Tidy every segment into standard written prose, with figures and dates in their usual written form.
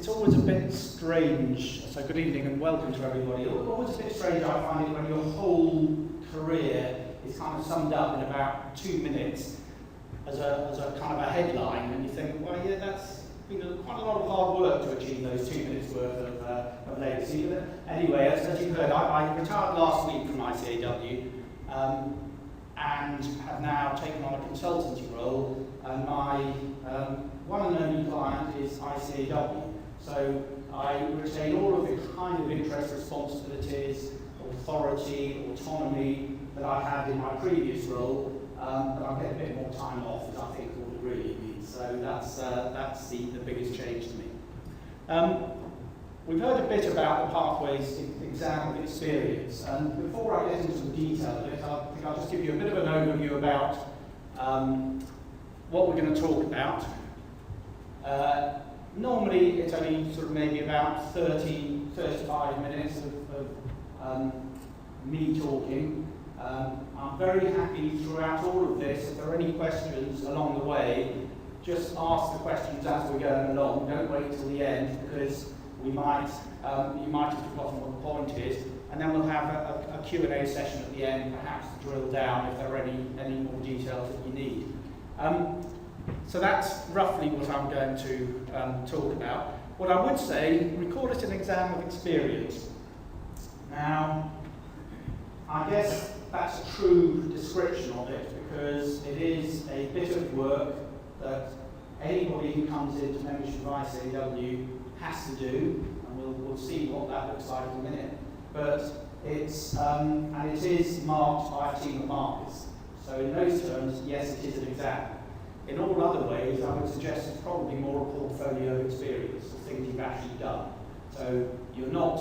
it's always a bit strange, so good evening and welcome to everybody. It's always a bit strange, I find it, when your whole career is kind of summed up in about 2 minutes as a kind of a headline, and you think, well, yeah, that's been quite a lot of hard work to achieve those 2 minutes worth of legacy. But anyway, as you've heard, I retired last week from ICAEW and have now taken on a consultancy role, and my one and only client is ICAEW. So I retain all of the kind of interest responsibilities, authority, autonomy that I had in my previous role, but I get a bit more time off, as I think all it really means. So that's the biggest change to me. We've heard a bit about the Pathways exam of experience, and before I get into the detail of it, I think I'll just give you a bit of an overview about what we're going to talk about. Normally, it's only sort of maybe about 35 minutes of me talking. I'm very happy throughout all of this. If there are any questions along the way, just ask the questions as we're going along. Don't wait till the end, because you might have forgotten what the point is, and then we'll have a Q&A session at the end, perhaps to drill down if there are any more details that you need. So that's roughly what I'm going to talk about. What I would say, we call it an exam of experience. Now, I guess that's a true description of it, because it is a bit of work that anybody who comes into membership of ICAEW has to do, and we'll see what that looks like in a minute. But it's and it is marked by a team of markers. So in those terms, yes, it is an exam. In all other ways, I would suggest it's probably more a portfolio experience of things you've actually done. So you're not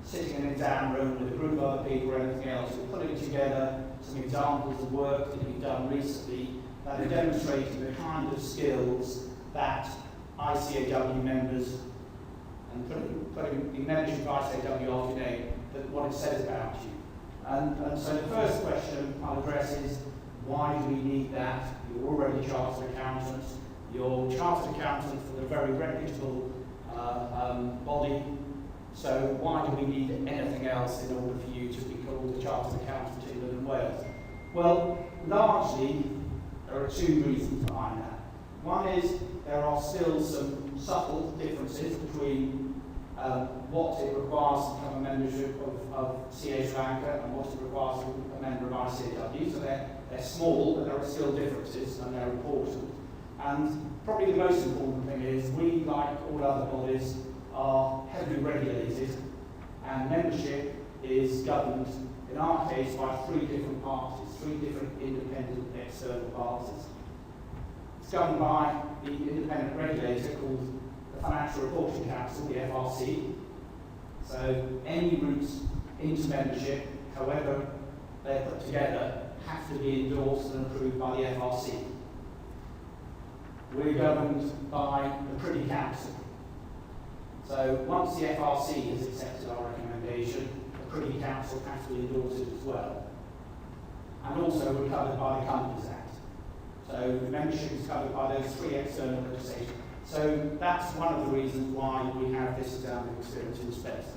sitting in an exam room with a group of other people or anything else. You're putting together some examples of work that you've done recently that are demonstrating the kind of skills that ICAEW members, and putting the membership of ICAEW after your name, that what it says about you. And so the first question I'll address is, why do we need that? You're already chartered accountants. You're chartered accountant for a very reputable body. So why do we need anything else in order for you to be called a chartered accountant in England and Wales? Well, largely, there are two reasons behind that. One is there are still some subtle differences between what it requires to become a membership of CA Sri Lanka and what it requires to be a member of ICAEW. So they're small, but there are still differences, and they're important. And probably the most important thing is we, like all other bodies, are heavily regulated, and membership is governed, in our case, by 3 different parties, 3 different independent external parties. It's governed by the independent regulator called the Financial Reporting Council, the FRC. So any routes into membership, however they're put together, have to be endorsed and approved by the FRC. We're governed by the Privy Council. So once the FRC has accepted our recommendation, the Privy Council has to endorse it as well. And also we're covered by the Companies Act. So membership is covered by those 3 external legislation. So that's one of the reasons why we have this exam of experience in space.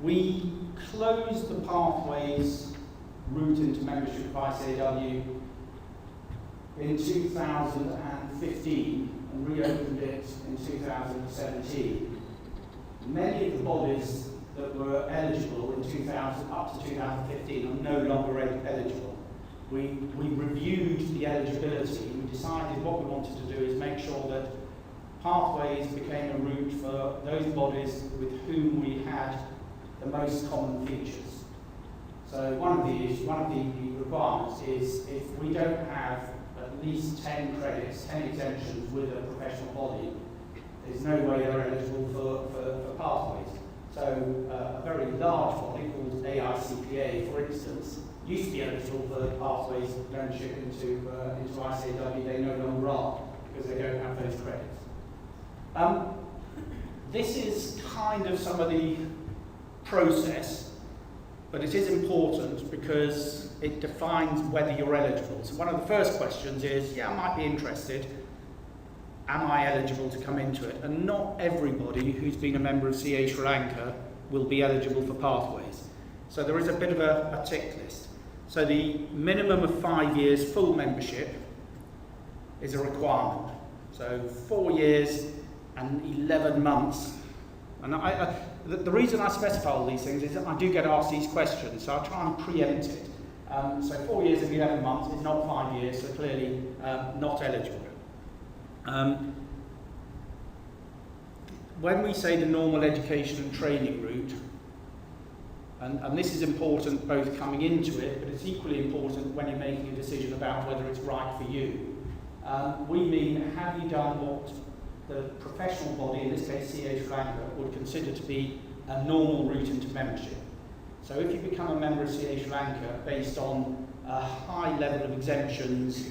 We closed the Pathways route into membership of ICAEW in 2015 and reopened it in 2017. Many of the bodies that were eligible in 2000 up to 2015 are no longer eligible. We reviewed the eligibility. We decided what we wanted to do is make sure that Pathways became a route for those bodies with whom we had the most common features. So one of the requirements is if we don't have at least 10 credits, 10 exemptions with a professional body, there's no way they're eligible for Pathways. So a very large body called ICAEW, for instance, used to be eligible for Pathways membership into ICAEW. They no longer are because they don't have those credits. This is kind of some of the process, but it is important because it defines whether you're eligible. So one of the first questions is, yeah, I might be interested. Am I eligible to come into it? And not everybody who's been a member of CA Sri Lanka will be eligible for pathways. So there is a bit of a tick list. So the minimum of 5 years full membership is a requirement. So 4 years and 11 months. And the reason I specify all these things is that I do get asked these questions, so I'll try and preempt it. So 4 years and 11 months is not 5 years, so clearly not eligible. When we say the normal education and training route, and this is important both coming into it, but it's equally important when you're making a decision about whether it's right for you. We mean, have you done what the professional body, in this case CA Sri Lanka, would consider to be a normal route into membership? So if you become a member of CA Sri Lanka based on a high level of exemptions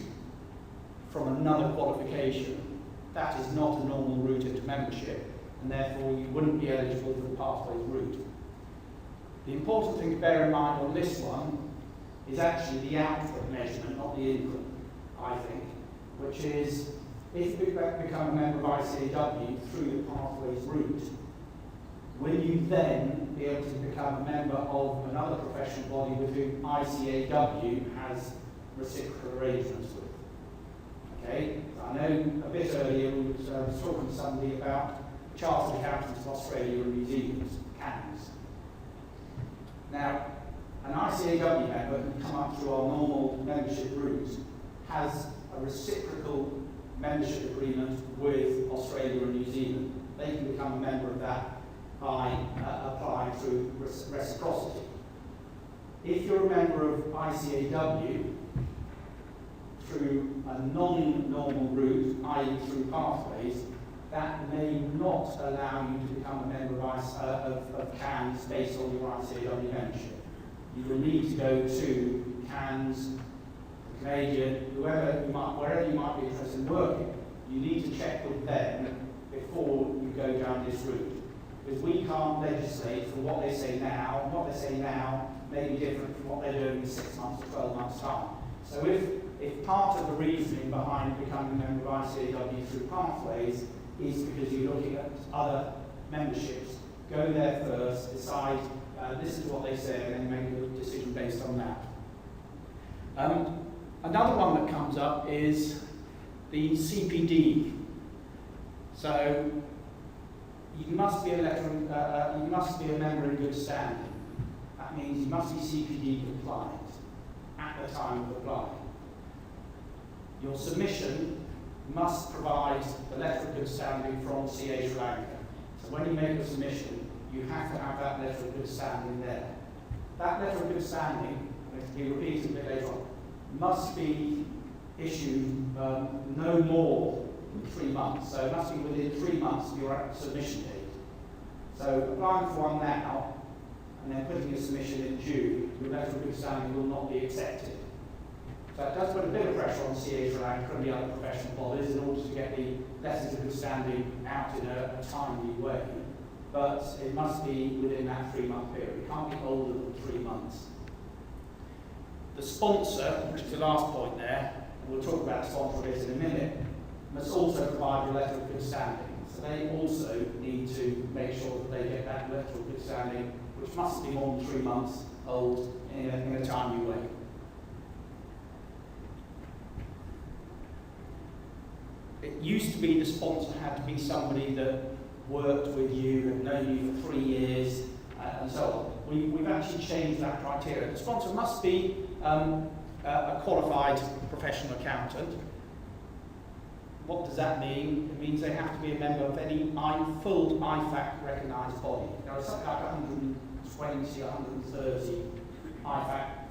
from another qualification, that is not a normal route into membership, and therefore you wouldn't be eligible for the pathways route. The important thing to bear in mind on this one is actually the output measurement, not the input, I think, which is, if you become a member of ICAEW through the pathways route, will you then be able to become a member of another professional body with whom ICAEW has reciprocal arrangements with? Okay, I know a bit earlier we was talking to somebody about Chartered Accountants of Australia and New Zealand, CANS. Now, an ICAEW member who come up through our normal membership route has a reciprocal membership agreement with Australia and New Zealand. They can become a member of that by applying through reciprocity. If you're a member of ICAEW through a non-normal route, i.e. through pathways, that may not allow you to become a member of CANS based on your ICAEW membership. You will need to go to CANS, Canadian, wherever you might be interested in working. You need to check with them before you go down this route. Because we can't legislate for what they say now, and what they say now may be different from what they're doing in 6 months or 12 months' time. So if part of the reasoning behind becoming a member of ICAEW through pathways is because you're looking at other memberships, go there first, decide this is what they say, and then make a decision based on that. Another one that comes up is the CPD. So you must be a member in good standing. That means you must be CPD compliant at the time of applying. Your submission must provide the letter of good standing from CA Sri Lanka. So when you make a submission, you have to have that letter of good standing there. That letter of good standing, and it can be repeated a bit later on, must be issued no more than 3 months. So it must be within 3 months of your submission date. So applying for one now, and then putting your submission in June, your letter of good standing will not be accepted. So it does put a bit of pressure on CA Sri Lanka and the other professional bodies in order to get the letters of good standing out in a timely way. But it must be within that 3-month period. It can't be older than 3 months. The sponsor, which is the last point there, and we'll talk about the sponsor bit in a minute, must also provide a letter of good standing. So they also need to make sure that they get that letter of good standing, which must be more than 3 months old in a timely way. It used to be the sponsor had to be somebody that worked with you, had known you for 3 years, and so on. We've actually changed that criteria. The sponsor must be a qualified professional accountant. What does that mean? It means they have to be a member of any full IFAC recognised body. There are something like 120, 130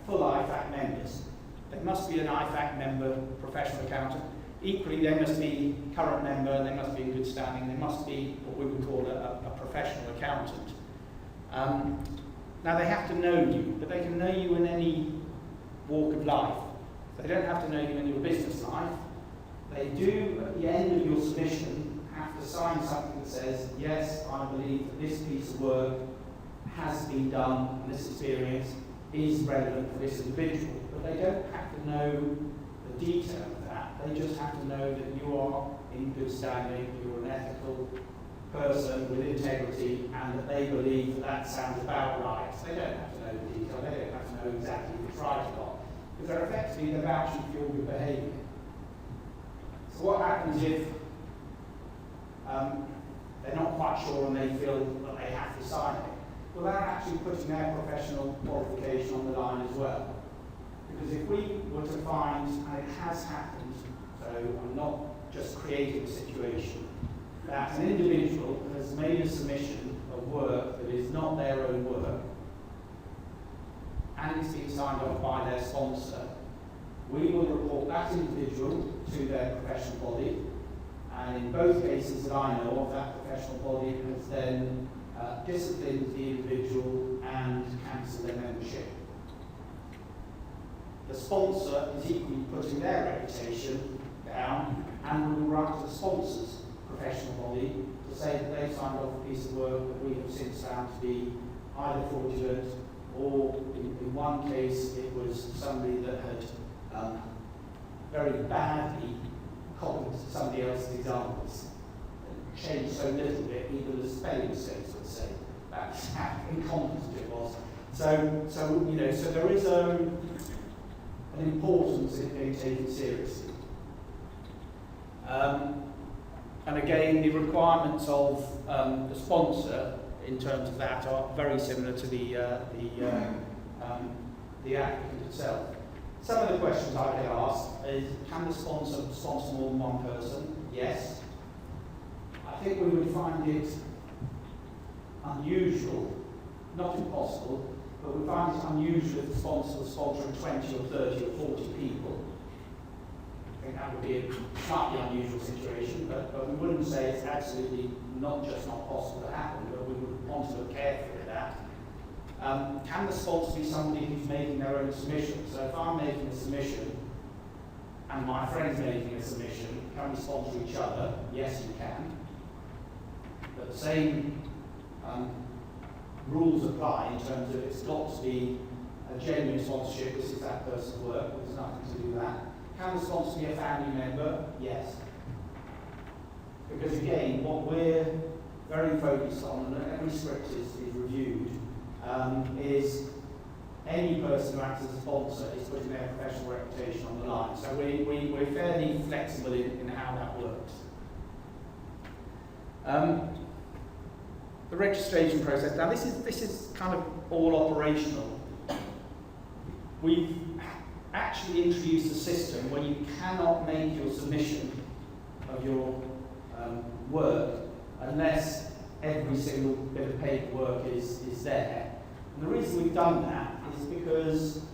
full IFAC members. They must be an IFAC member, professional accountant. Equally, they must be current member, they must be in good standing, they must be what we would call a professional accountant. Now they have to know you, but they can know you in any walk of life. They don't have to know you in your business life. They do, at the end of your submission, have to sign something that says, yes, I believe that this piece of work has been done, and this experience is relevant for this individual, but they don't have to know the detail of that. They just have to know that you are in good standing, you're an ethical person with integrity, and that they believe that that sounds about right. They don't have to know the detail, they don't have to know exactly if it's right or not, because they're effectively vouching for your good behaviour. So what happens if they're not quite sure and they feel that they have to sign it? Well, they're actually putting their professional qualification on the line as well. Because if we were to find, and it has happened, so I'm not just creating a situation, that an individual has made a submission of work that is not their own work, and it's been signed off by their sponsor, we will report that individual to their professional body, and in both cases that I know of, that professional body has then disciplined the individual and cancelled their membership. The sponsor is equally putting their reputation down and will write to the sponsor's professional body to say that they've signed off a piece of work that we have since found to be either fraudulent, or in one case it was somebody that had very badly copied somebody else's examples, changed so little bit, even the spelling mistakes would say. That's how incompetent it was. So you know, so there is an importance in being taken seriously. And again, the requirements of the sponsor in terms of that are very similar to the applicant itself. Some of the questions I get asked is, can the sponsor sponsor more than one person? Yes. I think we would find it unusual, not impossible, but we find it unusual if the sponsor was sponsoring 20 or 30 or 40 people. I think that would be a slightly unusual situation, but we wouldn't say it's absolutely not just not possible to happen, but we would want to look carefully at that. Can the sponsor be somebody who's making their own submission? So if I'm making a submission and my friend's making a submission, can we sponsor each other? Yes, you can. But the same rules apply in terms of it's got to be a genuine sponsorship. This is that person's work. There's nothing to do with that. Can the sponsor be a family member? Yes. Because again, what we're very focused on, and every script is reviewed, is any person who acts as a sponsor is putting their professional reputation on the line. So we're fairly flexible in how that works. The registration process. Now this is kind of all operational. We've actually introduced a system where you cannot make your submission of your work unless every single bit of paperwork is there. And the reason we've done that is because,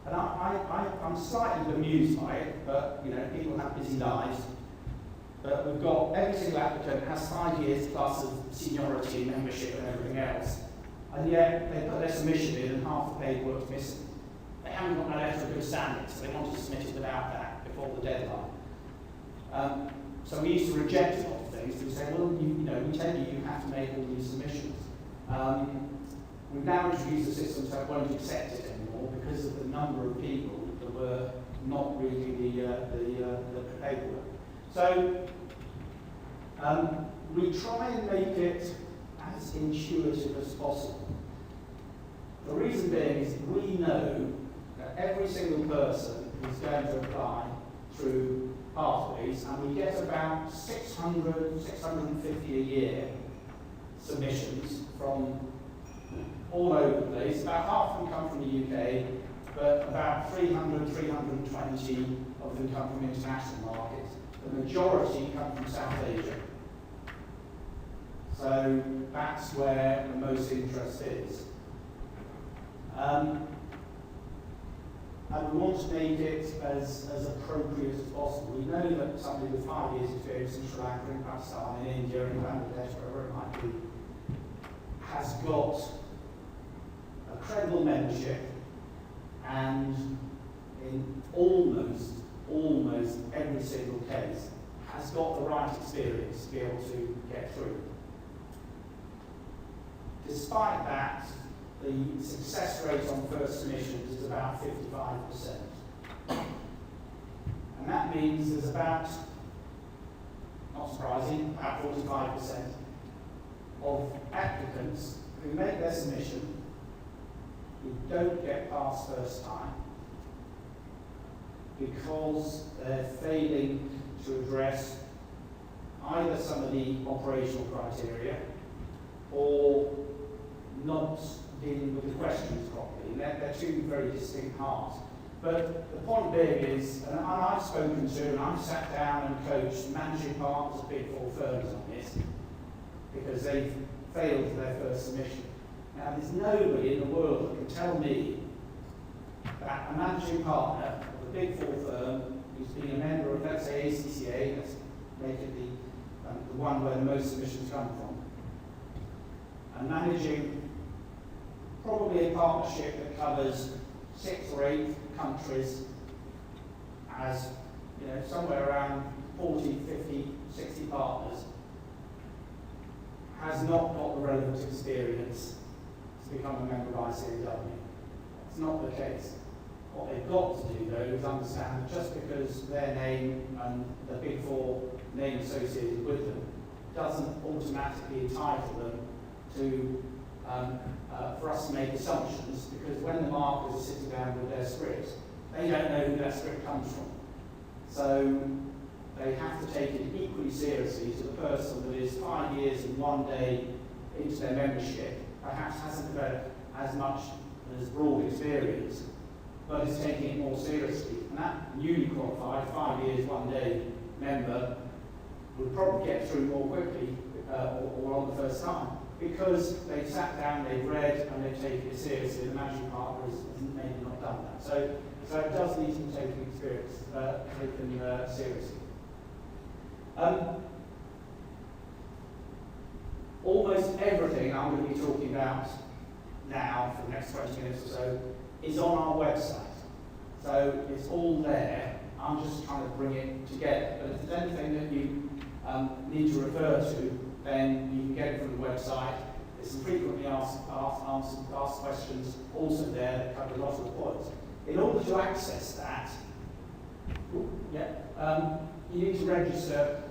and I'm slightly bemused by it, but you know, people have busy lives. But we've got every single applicant has 5 years plus of seniority, membership, and everything else, and yet they put their submission in and half the paperwork's missing. They haven't got no letter of good standing, so they want to submit it without that before the deadline. So we used to reject a lot of things. We say, well, we tell you have to make all these submissions. We've now introduced a system so it won't accept it anymore because of the number of people that were not reading the paperwork. So we try and make it as intuitive as possible. The reason being is we know that every single person is going to apply through pathways, and we get about 600, 650 a year submissions from all over the place. About half of them come from the UK, but about 300, 320 of them come from international markets. The majority come from South Asia. So that's where the most interest is. And we want to make it as appropriate as possible. We know that somebody with 5 years experience in Sri Lanka, in Pakistan, in India, in Bangladesh, wherever it might be, has got a credible membership, and in almost every single case has got the right experience to be able to get through. Despite that, the success rate on first submissions is about 55%. And that means there's about, not surprising, about 45% of applicants who make their submission who don't get past first time because they're failing to address either some of the operational criteria or not dealing with the questions properly. They're two very distinct parts. But the point being is, and I've spoken to, and I've sat down and coached managing partners of Big Four firms on this because they've failed their first submission. Now, there's nobody in the world that can tell me that a managing partner of a Big Four firm who's been a member of, let's say, ACCA, let's make it the one where the most submissions come from, and managing probably a partnership that covers 6 or 8 countries as, somewhere around 40, 50, 60 partners, has not got the relevant experience to become a member of ICAEW. It's not the case. What they've got to do, though, is understand that just because their name and the Big Four name associated with them doesn't automatically entitle them to for us to make assumptions, because when the markers are sitting down with their script, they don't know who that script comes from. So they have to take it equally seriously to the person that is 5 years and 1 day into their membership, perhaps hasn't developed as much as broad experience, but is taking it more seriously. And that newly qualified 5 years, 1 day member would probably get through more quickly or on the first time, because they've sat down, they've read, and they've taken it seriously. The managing partner has maybe not done that. So it does need to be taken seriously. Almost everything I'm going to be talking about now for the next 20 minutes or so is on our website. So it's all there. I'm just trying to bring it together. But if there's anything that you need to refer to, then you can get it from the website. There's some frequently asked questions also there that cover a lot of the points. In order to access that, you need to register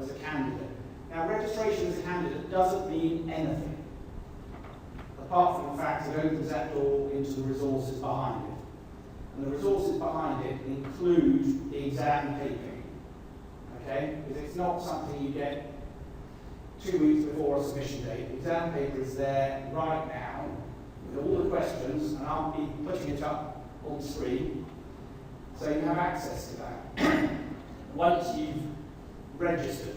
as a candidate. Now, registration as a candidate doesn't mean anything, apart from the fact it opens that door into the resources behind it. And the resources behind it include the exam paper. Okay? Because it's not something you get 2 weeks before a submission date. The exam paper is there right now with all the questions, and I'll be putting it up on the screen so you have access to that once you've registered.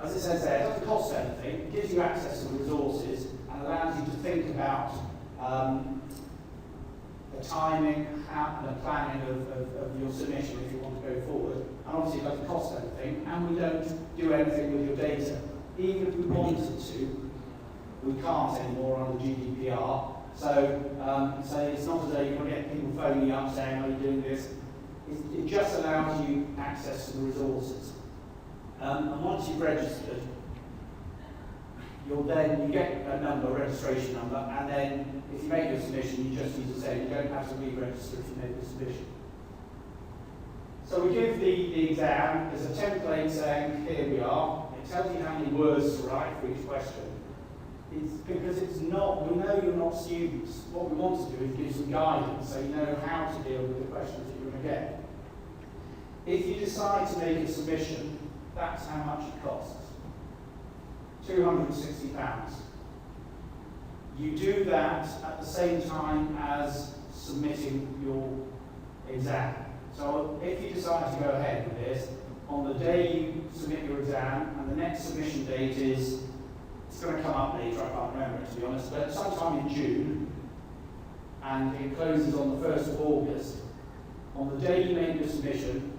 As it says there, it doesn't cost anything. It gives you access to the resources and allows you to think about the timing and the planning of your submission if you want to go forward. And obviously it doesn't cost anything, and we don't do anything with your data. Even if we wanted to, we can't anymore under GDPR. So it's not as though you're going to get people phoning you up saying, are you doing this? It just allows you access to the resources. And once you've registered, you get a number, a registration number, and then if you make your submission, you just use the same. You don't have to re-register if you make the submission. So we give the exam. There's a template saying, here we are. It tells you how many words to write for each question. It's because we know you're not students. What we want to do is give some guidance so you know how to deal with the questions that you're going to get. If you decide to make a submission, that's how much it costs. £260. You do that at the same time as submitting your exam. So if you decide to go ahead with this, on the day you submit your exam, and the next submission date is, it's going to come up later, I can't remember it to be honest, but sometime in June, and it closes on the 1st of August. On the day you make your submission,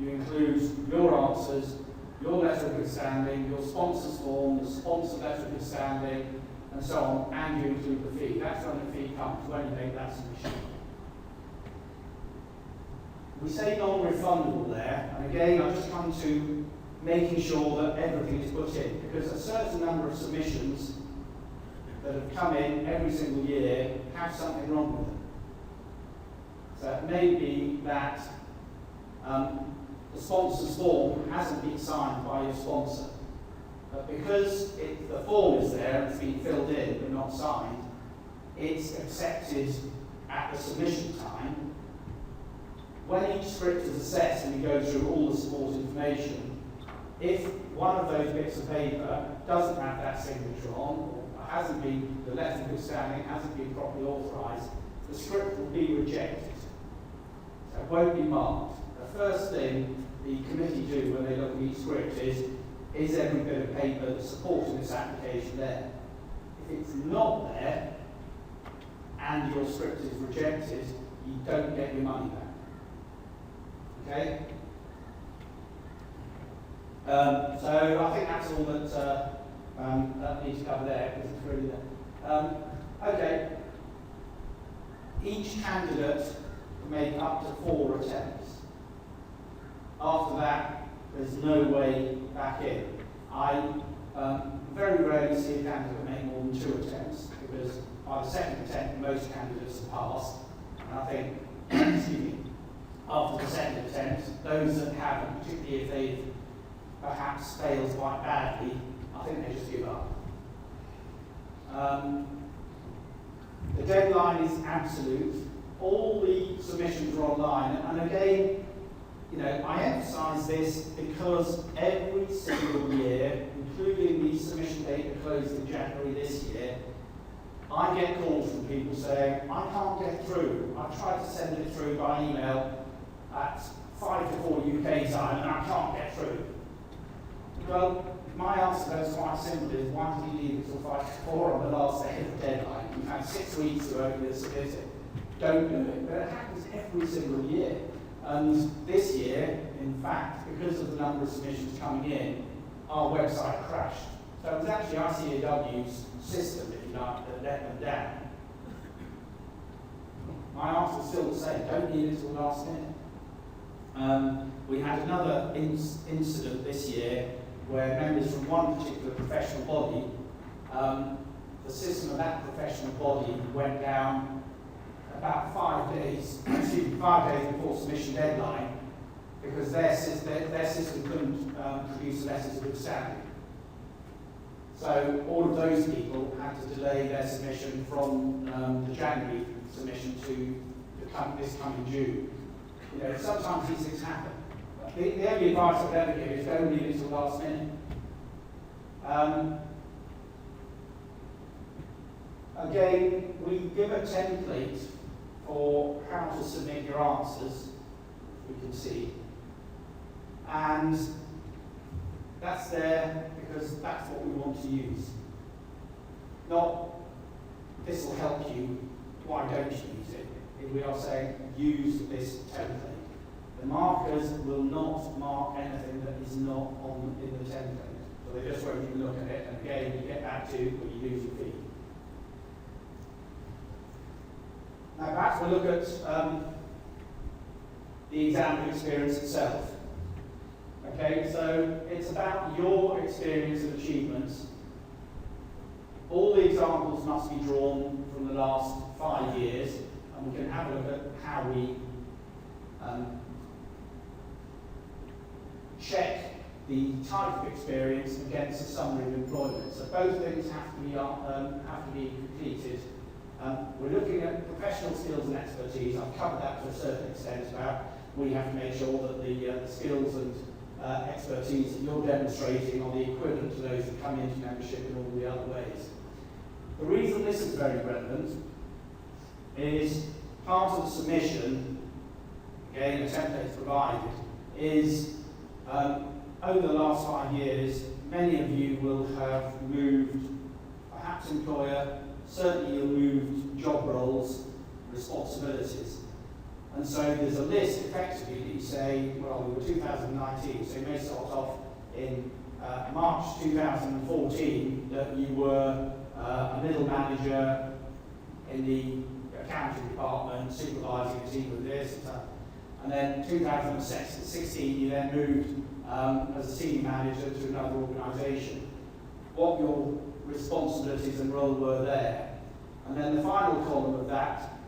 you include your answers, your letter of good standing, your sponsor's form, the sponsor letter of good standing, and so on, and you include the fee. That's when the fee comes, when you make that submission. We say non-refundable there, and again, I've just come to making sure that everything is put in, because a certain number of submissions, that have come in every single year have something wrong with them. So it may be that the sponsor's form hasn't been signed by your sponsor, but because the form is there and it's been filled in but not signed, it's accepted at the submission time. When each script is assessed and we go through all the support information, if one of those bits of paper doesn't have that signature on, or hasn't been, the letter of good standing hasn't been properly authorised, the script will be rejected. So it won't be marked. The first thing the committee do when they look at each script is every bit of paper that's supporting this application there? If it's not there, and your script is rejected, you don't get your money back. Okay? So I think that's all that I need to cover there, because it's really there. Okay. Each candidate can make up to 4 attempts. After that, there's no way back in. I very rarely see a candidate make more than 2 attempts, because by the second attempt, most candidates have passed. And I think, excuse me, after the second attempt, those that haven't, particularly if they've perhaps failed quite badly, I think they just give up. The deadline is absolute. All the submissions are online, and again, I emphasise this because every single year, including the submission date that closed in January this year, I get calls from people saying, I can't get through. I've tried to send it through by email at 5 to 4 UK time and I can't get through. Well, my answer to that is quite simple, is why did you leave it till 5 to 4 on the last day of the deadline? You've had 6 weeks to open and submit it. Don't do it. But it happens every single year. And this year, in fact, because of the number of submissions coming in, our website crashed. So it was actually ICAEW's system, if you like, that let them down. My answer is still the same, don't leave it till the last minute. We had another incident this year where members from one particular professional body, the system of that professional body went down about 5 days, 5 days before submission deadline, because their system couldn't produce letters of good standing. So all of those people had to delay their submission from the January submission to this coming June. Sometimes these things happen. The only advice I'd ever give is don't leave it until the last minute. Again, we give a template for how to submit your answers, we can see. And that's there because that's what we want to use. Not, this will help you, why don't you use it? If we are saying, use this template. The markers will not mark anything that is not in the template. So they just won't even look at it, and again, you get back to, well, you lose your fee. Now perhaps we'll look at the exam experience itself. Okay, so it's about your experience and achievements. All the examples must be drawn from the last 5 years, and we can have a look at how we check the type of experience against a summary of employment. So both things have to be completed. We're looking at professional skills and expertise. I've covered that to a certain extent about we have to make sure that the skills and expertise that you're demonstrating are the equivalent to those that come into membership in all the other ways. The reason this is very relevant is part of the submission, again, the template provided, is over the last 5 years, many of you will have moved, perhaps employer, certainly you'll moved job roles, responsibilities. And so there's a list effectively that you say, well, we were 2019, so you may start off in March 2014 that you were a middle manager in the accounting department, supervising a team of this, and then 2016 you then moved as a senior manager to another organisation. What you'll responsibilities and role were there. And then the final column of that,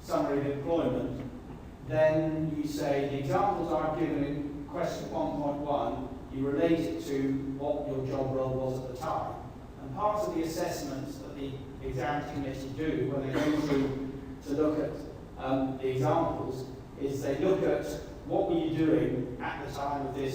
summary of employment, then you say the examples I've given in question 1.1, you relate it to what your job role was at the time. And part of the assessments that the exams committee do when they go through to look at the examples is they look at what were you doing at the time of the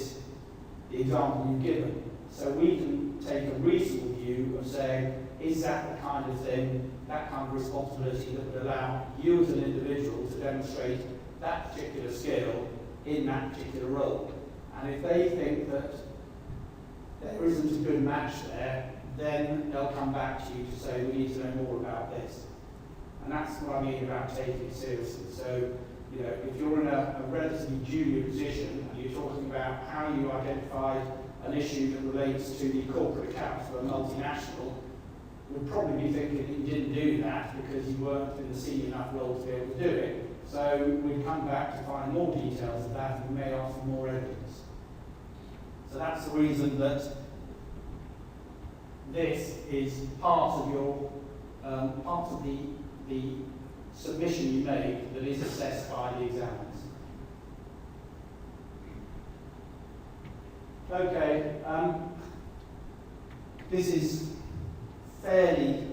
example you've given. So we can take a reasonable view of saying, is that the kind of thing, that kind of responsibility that would allow you as an individual to demonstrate that particular skill in that particular role. And if they think that there isn't a good match there, then they'll come back to you to say, we need to know more about this. And that's what I mean about taking it seriously. So, you know, if you're in a relatively junior position and you're talking about how you identified an issue that relates to the corporate accounts for a multinational, would probably be thinking that you didn't do that because you weren't in the senior enough role to be able to do it. So we'd come back to find more details of that and we may ask for more evidence. So that's the reason that this is part of your part of the submission you make that is assessed by the examiners. Okay, this is fairly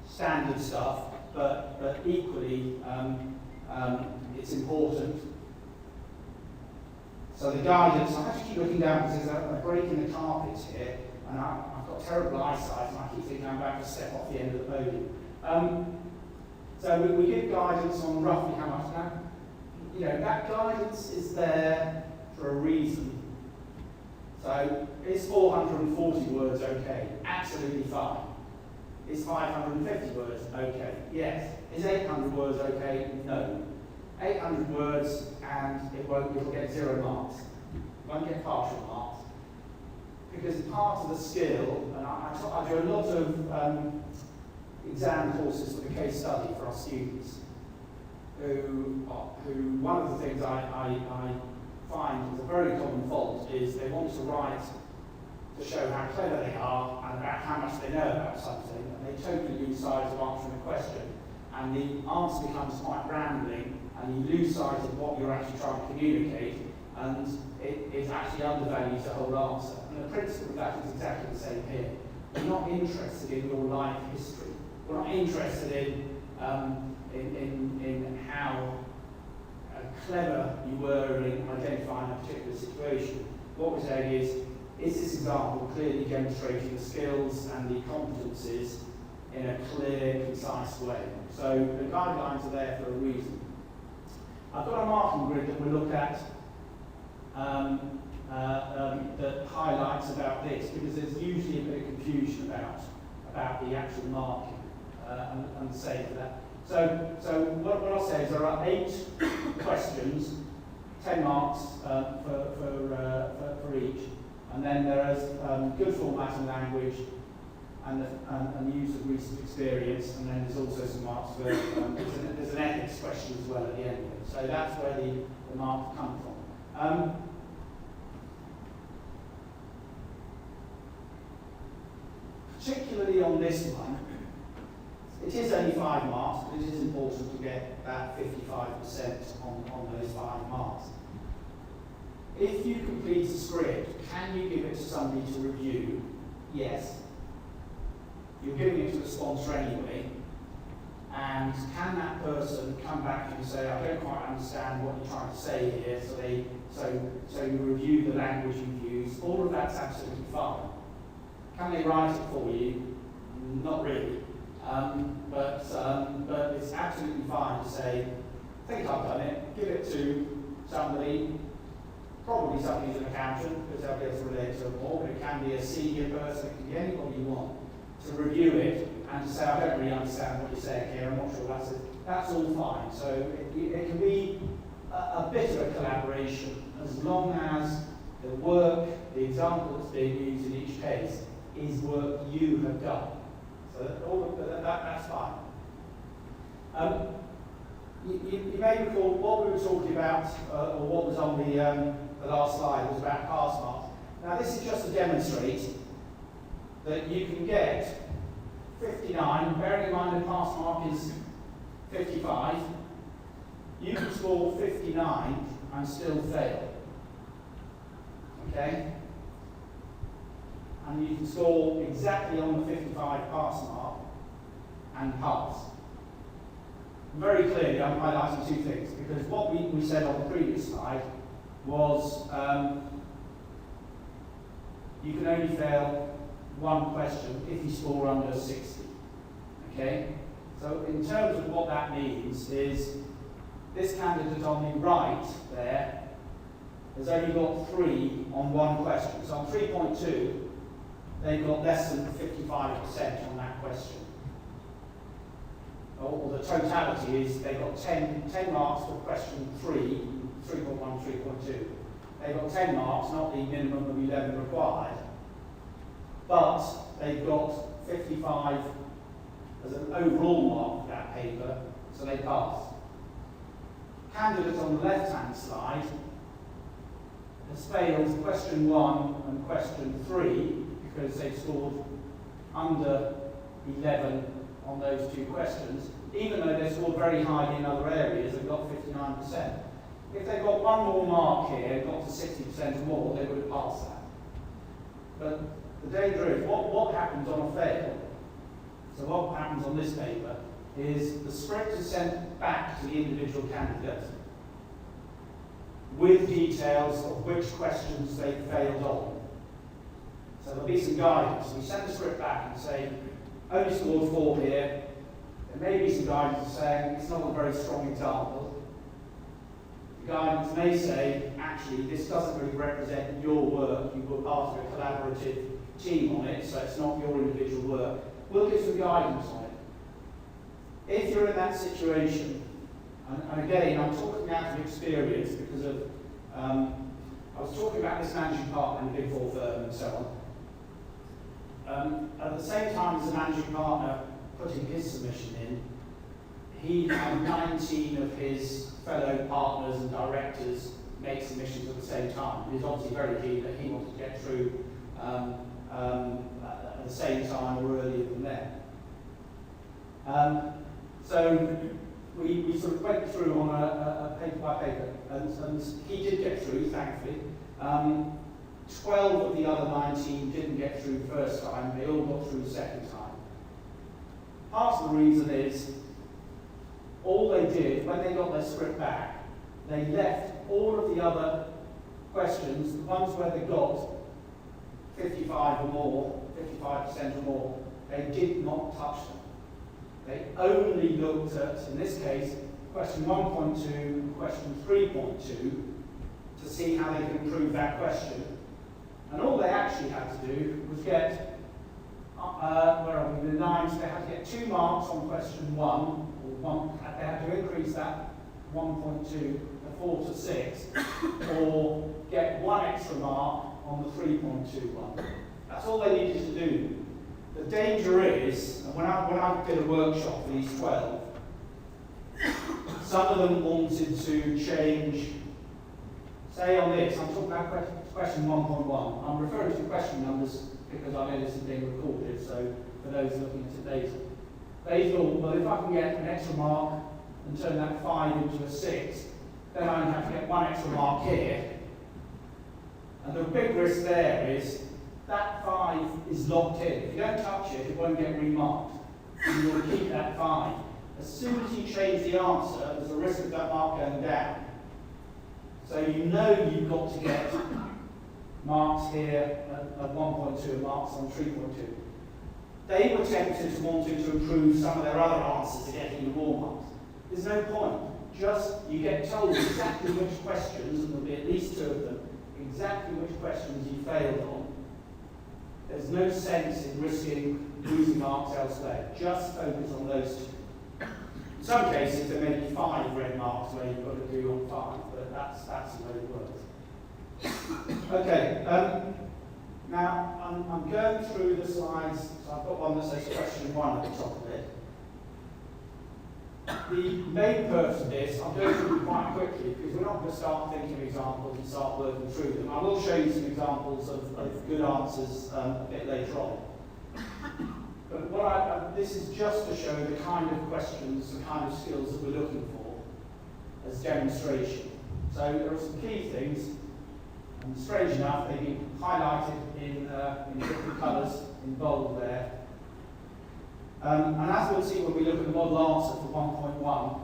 standard stuff, but equally it's important. So the guidance, I have to keep looking down because there's a break in the carpets here, and I've got terrible eyesight, and I keep thinking I'm about to step off the end of the podium. So we give guidance on roughly how much now. You know, that guidance is there for a reason. So is 440 words okay? Absolutely fine. Is 550 words okay? Yes. Is 800 words okay? No. 800 words and you'll get 0 marks. You won't get partial marks. Because part of the skill, and I do a lot of exam courses for the case study for our students, who one of the things I find is a very common fault is they want to write to show how clever they are and about how much they know about something, and they totally lose sight of answering a question, and the answer becomes quite rambling, and you lose sight of what you're actually trying to communicate, and it actually undervalues the whole answer. And the principle of that is exactly the same here. We're not interested in your life history. We're not interested in how clever you were in identifying a particular situation. What we're saying is this example clearly demonstrating the skills and the competencies in a clear, concise way? So the guidelines are there for a reason. I've got a marking grid that we'll look at that highlights about this, because there's usually a bit of confusion about the actual marking and say for that. So what I'll say is there are 8 questions, 10 marks for each, and then there is good format and language, and the use of recent experience, and then there's also some marks for there's an ethics question as well at the end of it. So that's where the marks come from. Particularly on this one, it is only 5 marks, but it is important to get about 55% on those 5 marks. If you complete a script, can you give it to somebody to review? Yes. You're giving it to a sponsor anyway, and can that person come back to you and say, I don't quite understand what you're trying to say here, so you review the language you've used? All of that's absolutely fine. Can they write it for you? Not really. But it's absolutely fine to say, I think I've done it, give it to somebody, probably somebody who's an accountant, because they'll be able to relate to it more, but it can be a senior person, it can be anybody you want, to review it and to say, I don't really understand what you're saying here, I'm not sure that's it. That's all fine. So it can be a bit of a collaboration, as long as the work, the example that's being used in each case, is work you have done. So that's fine. You may recall what we were talking about, or what was on the last slide, was about pass marks. Now this is just to demonstrate that you can get 59, bearing in mind the pass mark is 55, you can score 59 and still fail. Okay? And you can score exactly on the 55 pass mark and pass. Very clearly, I'm highlighting two things, because what we said on the previous slide was you can only fail one question if you score under 60. Okay? So in terms of what that means is this candidate on the right there has only got 3 on one question. So on 3.2, they've got less than 55% on that question. Or the totality is they've got 10 marks for question 3.1, 3.2. They've got 10 marks, not the minimum of 11 required, but they've got 55 as an overall mark for that paper, so they pass. Candidate on the left-hand side has failed question 1 and question 3 because they've scored under 11 on those 2 questions, even though they scored very highly in other areas and got 59%. If they got one more mark here, got to 60% or more, they would have passed that. But the danger is, what happens on a fail? So what happens on this paper is the script is sent back to the individual candidate with details of which questions they failed on. So there'll be some guidance. We send the script back and say, only scored 4 here. There may be some guidance saying it's not a very strong example. The guidance may say, actually, this doesn't really represent your work. You were part of a collaborative team on it, so it's not your individual work. We'll give some guidance on it. If you're in that situation, and again, I'm talking out of experience because of, I was talking about this managing partner in a Big 4 firm and so on. At the same time as the managing partner putting his submission in, he had 19 of his fellow partners and directors make submissions at the same time. He was obviously very keen that he wanted to get through at the same time or earlier than them. So we sort of went through on a paper by paper, and he did get through, thankfully. 12 of the other 19 didn't get through the first time, they all got through the second time. Part of the reason is, all they did, when they got their script back, they left all of the other questions, the ones where they got 55 or more, 55% or more, they did not touch them. They only looked at, in this case, question 1.2 and question 3.2 to see how they could improve that question. And all they actually had to do was get, where are we, the 9s, they had to get 2 marks on question 1, they had to increase that 1.2 to 4 to 6, or get 1 extra mark on the 3.2 one. That's all they needed to do. The danger is, and when I did a workshop for these 12, some of them wanted to change, say on this, I'm talking about question 1.1. I'm referring to question numbers because I know this is being recorded, so for those looking at it later. They thought, well, if I can get an extra mark and turn that 5 into a 6, then I only have to get 1 extra mark here. And the big risk there is that 5 is locked in. If you don't touch it, it won't get remarked. You will keep that 5. As soon as you change the answer, there's a risk of that mark going down. So you know you've got to get marks here at 1.2 and marks on 3.2. They were tempted to wanting to improve some of their other answers to get even more marks. There's no point. Just, you get told exactly which questions, and there'll be at least 2 of them, exactly which questions you failed on. There's no sense in risking losing marks elsewhere. Just focus on those 2. In some cases, there may be 5 red marks where you've got to do on 5, but that's the way it works. Okay, now I'm going through the slides, so I've got one that says question 1 at the top of it. The main purpose of this, I'll go through them quite quickly because we're not going to start thinking of examples and start working through them. I will show you some examples of good answers a bit later on. But this is just to show the kind of questions, the kind of skills that we're looking for as demonstration. So there are some key things, and strange enough, they've been highlighted in different colours in bold there. And as we'll see when we look at the model answer for 1.1,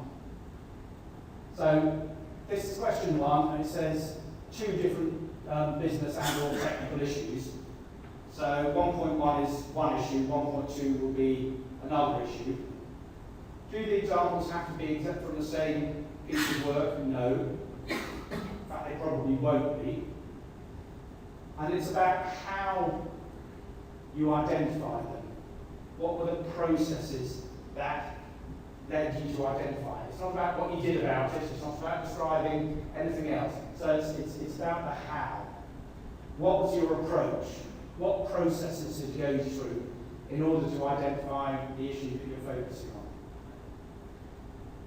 so this is question 1, and it says 2 different business and or technical issues. So 1.1 is one issue, 1.2 will be another issue. Do the examples have to be exact from the same piece of work? No. In fact, they probably won't be. And it's about how you identify them. What were the processes that led you to identify it? It's not about what you did about it, it's not about describing anything else. So it's about the how. What was your approach? What processes did you go through in order to identify the issue that you're focusing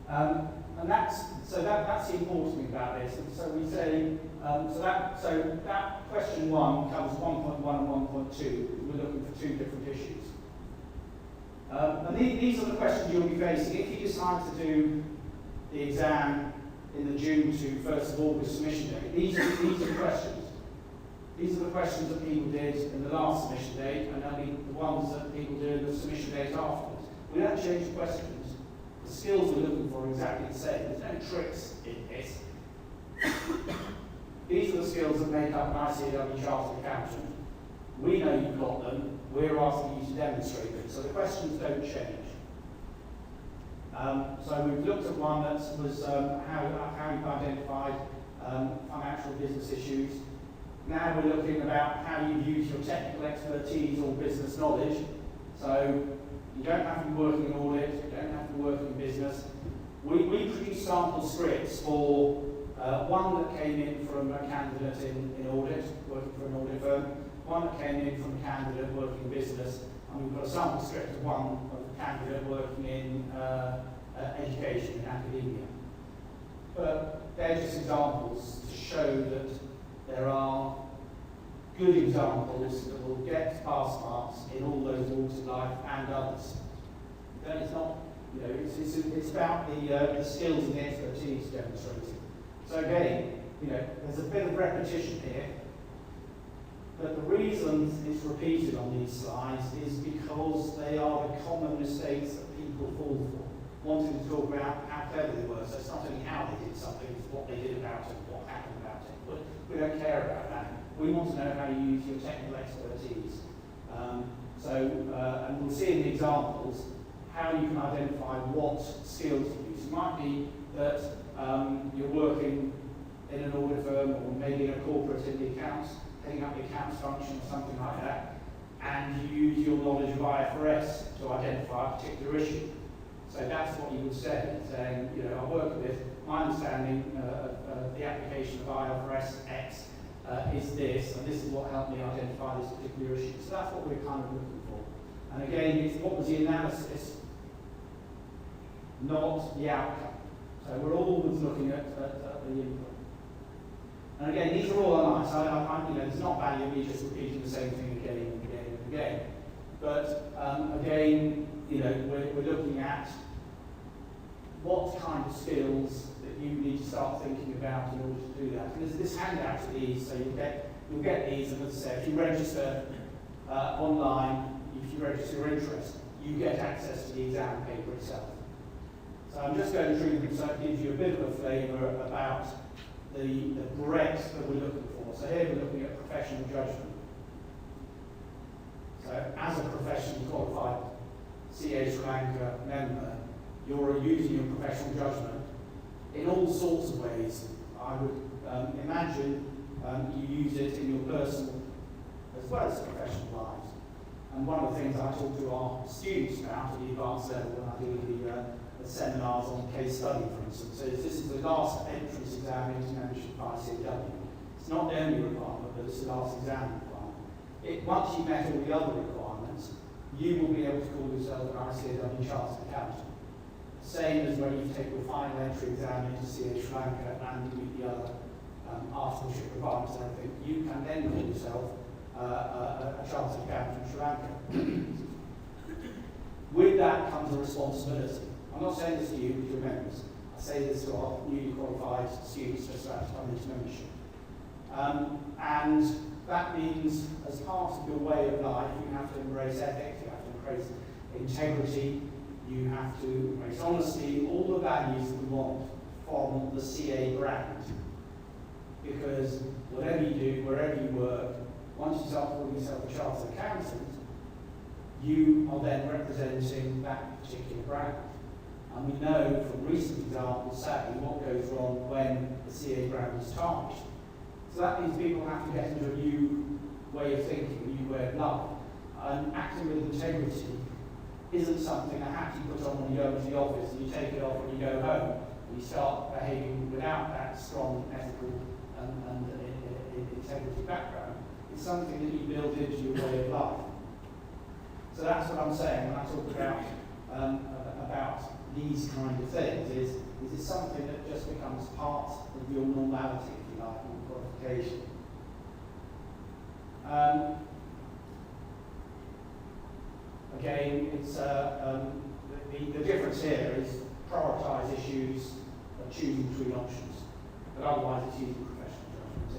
on? And that's the important thing about this. And so we say, so that question 1 covers 1.1 and 1.2. We're looking for 2 different issues. And these are the questions you'll be facing. If you decide to do the exam in the June to 1st of August submission date, these are the questions. These are the questions that people did in the last submission date, and they'll be the ones that people do in the submission date afterwards. We don't change the questions. The skills we're looking for are exactly the same. There's no tricks in this. These are the skills that make up an ICAEW Chartered Accountant. We know you've got them. We're asking you to demonstrate them. So the questions don't change. So we've looked at one that was how you've identified financial business issues. Now we're looking about how you use your technical expertise or business knowledge. So you don't have to be working in audit, you don't have to be working in business. We produce sample scripts for one that came in from a candidate in audit, working for an audit firm, one that came in from a candidate working in business, and we've got a sample script of one of a candidate working in education, in academia. But they're just examples to show that there are good examples that will get pass marks in all those walks of life and others. Then it's not, it's about the skills and the expertise demonstrated. So again, there's a bit of repetition here, but the reason it's repeated on these slides is because they are the common mistakes that people fall for. Wanting to talk about how clever they were, so it's not only how they did something, it's what they did about it, what happened about it. But we don't care about that. We want to know how you use your technical expertise. And we'll see in the examples how you can identify what skills to use. It might be that you're working in an audit firm or maybe in a corporate in the accounts, heading up the accounts function or something like that, and you use your knowledge of IFRS to identify a particular issue. So that's what you would say, saying, I work with, my understanding of the application of IFRS X is this, and this is what helped me identify this particular issue. So that's what we're kind of looking for. And again, it's what was the analysis, not the outcome. So we're always looking at the input. And again, these are all online, so there's not value in me just repeating the same thing again and again and again. But again, we're looking at what kind of skills that you need to start thinking about in order to do that. And there's this handout of these, so you'll get these, and as I say, if you register online, if you register your interest, you get access to the exam paper itself. So I'm just going through them so it gives you a bit of a flavour about the breadth that we're looking for. So here we're looking at professional judgment. So as a professionally qualified CA Sri Lanka member, you're using your professional judgment in all sorts of ways. I would imagine you use it in your personal as well as professional lives. And one of the things I talk to our students about at the advanced level when I do the seminars on case study, for instance, is this is the last entrance exam into membership of ICAEW. It's not the only requirement, but it's the last exam requirement. Once you've met all the other requirements, you will be able to call yourself an ICAEW Chartered Accountant. Same as when you take your final entry exam into CA Sri Lanka and you meet the other articleship requirements and everything, you can then call yourself a Chartered Accountant in Sri Lanka. With that comes a responsibility. I'm not saying this to you, because you're members. I say this to our newly qualified students just about to come into membership. And that means, as part of your way of life, you have to embrace ethics, you have to embrace integrity, you have to embrace honesty, all the values that we want from the CA brand. Because whatever you do, wherever you work, once you start calling yourself a chartered accountant, you are then representing that particular brand. And we know from recent examples, sadly, what goes wrong when the CA brand is tarnished. So that means people have to get into a new way of thinking, a new way of life. And acting with integrity isn't something, a hat you put on when you go into the office and you take it off when you go home and you start behaving without that strong ethical and integrity background. It's something that you build into your way of life. So that's what I'm saying when I talk about these kind of things, is it something that just becomes part of your normality, if you like, your qualification. Again, it's the difference here is prioritise issues of choosing between options, but otherwise it's using professional judgment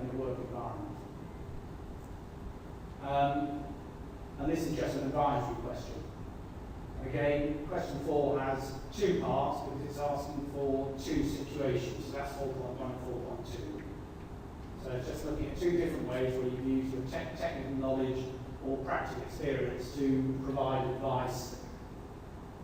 in a work environment. And this is just an advisory question. Again, question 4 has 2 parts because it's asking for 2 situations. So that's 4.1 and 4.2. So it's just looking at 2 different ways where you use your technical knowledge or practical experience to provide advice,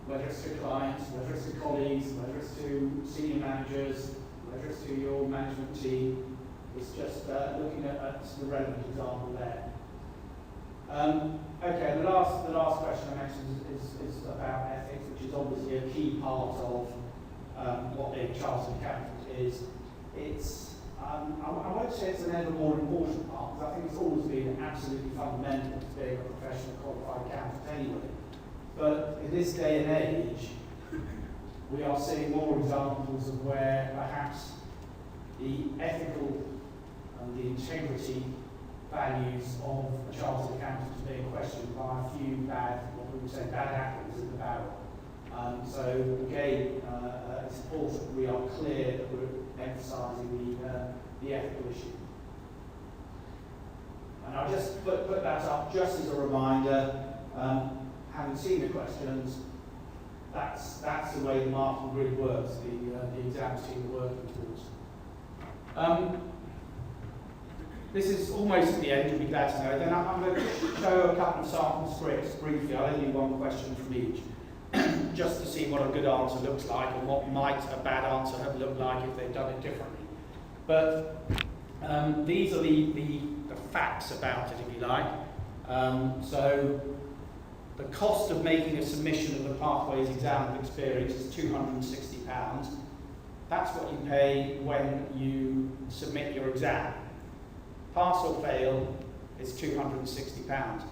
whether it's to clients, whether it's to colleagues, whether it's to senior managers, whether it's to your management team. It's just looking at the relevant example there. Okay, the last question I mentioned is about ethics, which is obviously a key part of what being a chartered accountant is. It's I won't say it's an ever more important part, because I think it's always been absolutely fundamental to being a professional qualified accountant anyway. But in this day and age, we are seeing more examples of where perhaps the ethical and the integrity values of a chartered accountant are being questioned by a few what we would say bad apples in the barrel. So again, it's important we are clear that we're emphasising the ethical issue. And I'll just put that up just as a reminder. Having seen the questions, that's the way the marking grid works. The exam team are working towards. This is almost at the end, you'll be glad to know. Then I'm going to show a couple of sample scripts briefly. I'll only do one question from each, just to see what a good answer looks like and what might a bad answer have looked like if they'd done it differently. But these are the facts about it, if you like. So the cost of making a submission of the Pathways exam of experience is £260. That's what you pay when you submit your exam. Pass or fail is £260.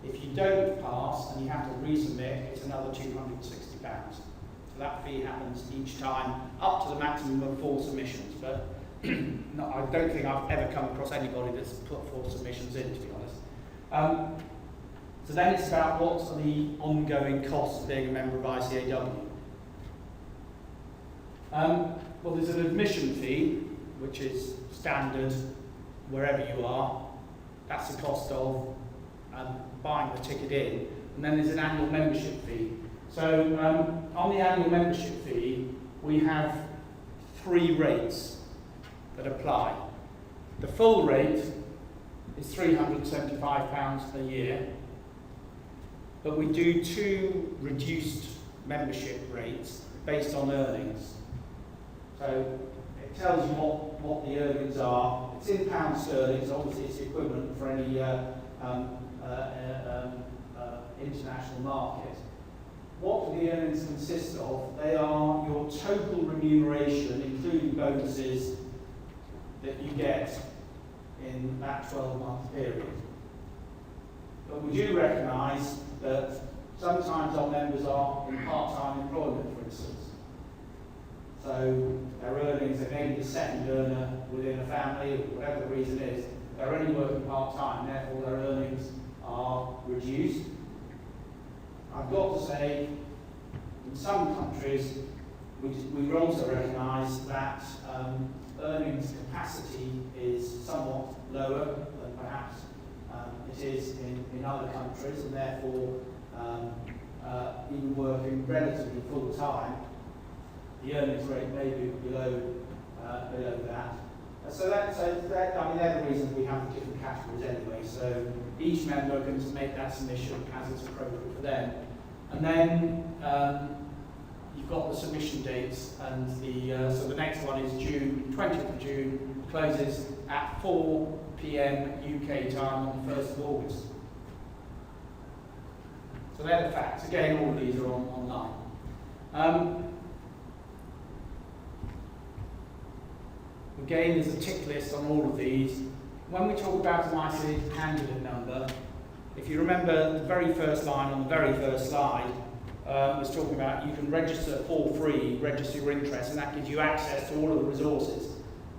If you don't pass and you have to resubmit, it's another £260. So that fee happens each time, up to the maximum of 4 submissions. But no, I don't think I've ever come across anybody that's put 4 submissions in, to be honest. So then it's about what are the ongoing costs of being a member of ICAEW. Well, there's an admission fee, which is standard wherever you are. That's the cost of buying the ticket in. And then there's an annual membership fee. So on the annual membership fee, we have 3 rates that apply. The full rate is £375 per year, but we do 2 reduced membership rates based on earnings. So it tells you what the earnings are. It's in pounds sterling, so obviously it's the equivalent for any international market. What do the earnings consist of? They are your total remuneration, including bonuses, that you get in that 12-month period. But we do recognise that sometimes our members are in part-time employment, for instance. So their earnings, they may be the second earner within a family, or whatever the reason is, they're only working part-time, therefore their earnings are reduced. I've got to say, in some countries, we also recognise that earnings capacity is somewhat lower than perhaps it is in other countries, and therefore, even working relatively full time, the earnings rate may be below that. So I mean, they're the reasons we have the different categories anyway. So each member can make that submission as it's appropriate for them. And then you've got the submission dates, and so the next one is June, 20th of June, closes at 4 p.m. UK time on the 1st of August. So they're the facts. Again, all of these are online. Again, there's a tick list on all of these. When we talk about an ICAEW candidate number, if you remember the very first line on the very first slide, was talking about you can register for free, register your interest, and that gives you access to all of the resources.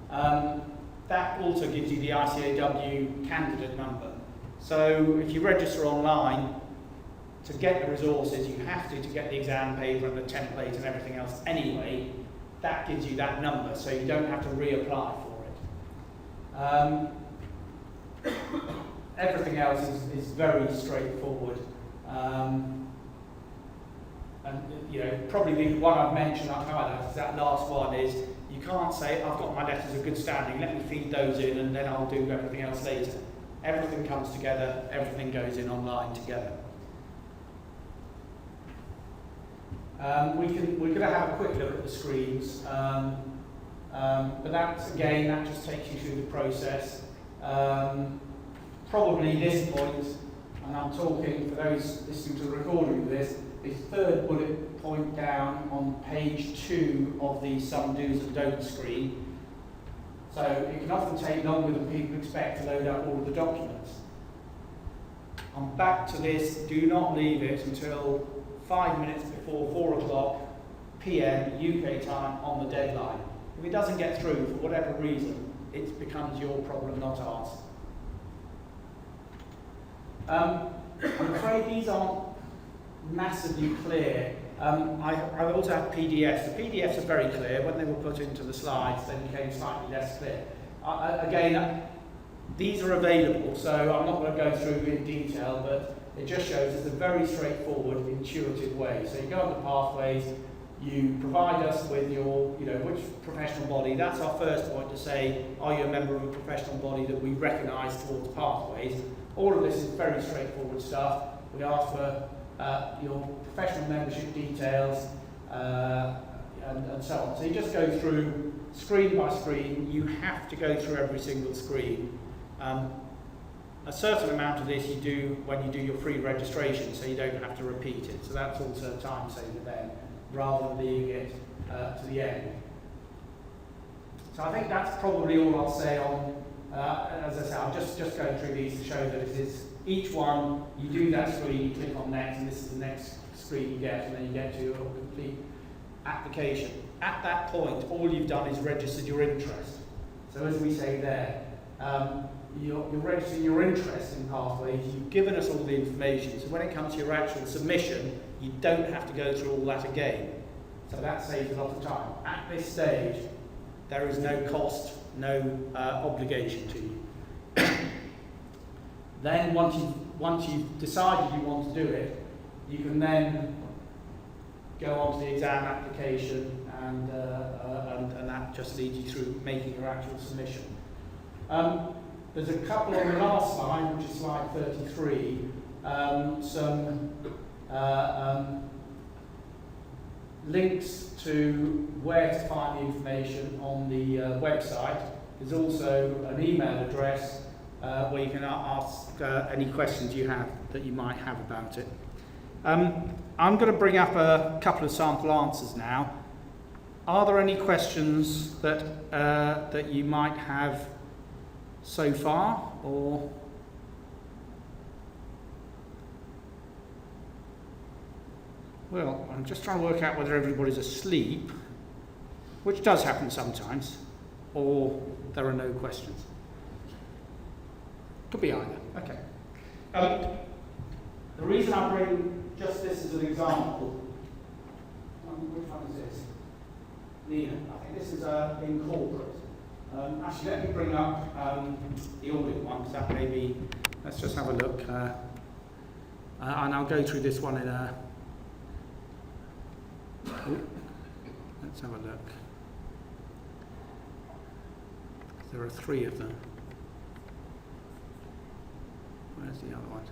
That also gives you the ICAEW candidate number. So if you register online, to get the resources, you have to get the exam paper and the template and everything else anyway. That gives you that number, so you don't have to reapply for it. Everything else is very straightforward. And you know, probably the one I've mentioned, I've highlighted, that last one is you can't say, I've got my letters of good standing, let me feed those in and then I'll do everything else later. Everything comes together, everything goes in online together. We're going to have a quick look at the screens, but that's, again, that just takes you through the process. Probably this point, and I'm talking for those listening to the recording of this, the third bullet point down on page 2 of the some do's and don'ts screen. So it can often take longer than people expect to load up all of the documents. I'm back to this, do not leave it until 5 minutes before 4 o'clock p.m. UK time on the deadline. If it doesn't get through for whatever reason, it becomes your problem, not ours. I'm afraid these aren't massively clear. I also have PDFs. The PDFs are very clear. When they were put into the slides, they became slightly less clear. Again, these are available, so I'm not going to go through in detail, but it just shows it's a very straightforward, intuitive way. So you go on the pathways, you provide us with your, which professional body. That's our first point to say, are you a member of a professional body that we recognise towards pathways? All of this is very straightforward stuff. We ask for your professional membership details and so on. So you just go through screen by screen. You have to go through every single screen. A certain amount of this you do when you do your free registration, so you don't have to repeat it. So that's also a time saver then, rather than leaving it to the end. So I think that's probably all I'll say on, as I say, I'm just going through these to show that it is each one, you do that screen, you click on next, and this is the next screen you get, and then you get to your complete application. At that point, all you've done is registered your interest. So as we say there, you're registering your interest in pathways, you've given us all the information, so when it comes to your actual submission, you don't have to go through all that again. So that saves a lot of time. At this stage, there is no cost, no obligation to you. Then once you've decided you want to do it, you can then go on to the exam application, and that just leads you through making your actual submission. There's a couple on the last slide, which is slide 33, some links to where to find the information on the website. There's also an email address where you can ask any questions you have that you might have about it. I'm going to bring up a couple of sample answers now. Are there any questions that you might have so far, or well, I'm just trying to work out whether everybody's asleep, which does happen sometimes, or there are no questions. Could be either. Okay. The reason I bring just this as an example. Which one is this? Nina. I think this is in corporate. Actually, let me bring up the audit one, because that may be, let's just have a look. And I'll go through this one in a, let's have a look. There are 3 of them. Where's the other one?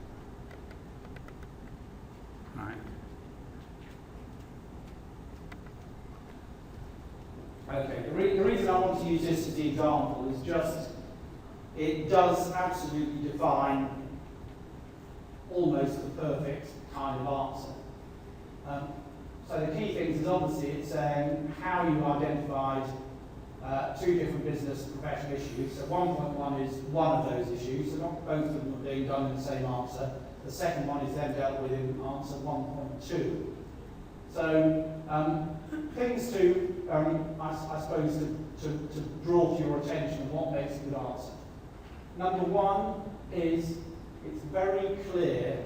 Right. Okay, the reason I want to use this as the example is just, it does absolutely define almost the perfect kind of answer. So the key things is obviously it's saying how you identified 2 different business and professional issues. So 1.1 is one of those issues, so not both of them are being done in the same answer. The second one is then dealt with in answer 1.2. So things to, I suppose, to draw to your attention of what makes a good answer. Number 1 is it's very clear,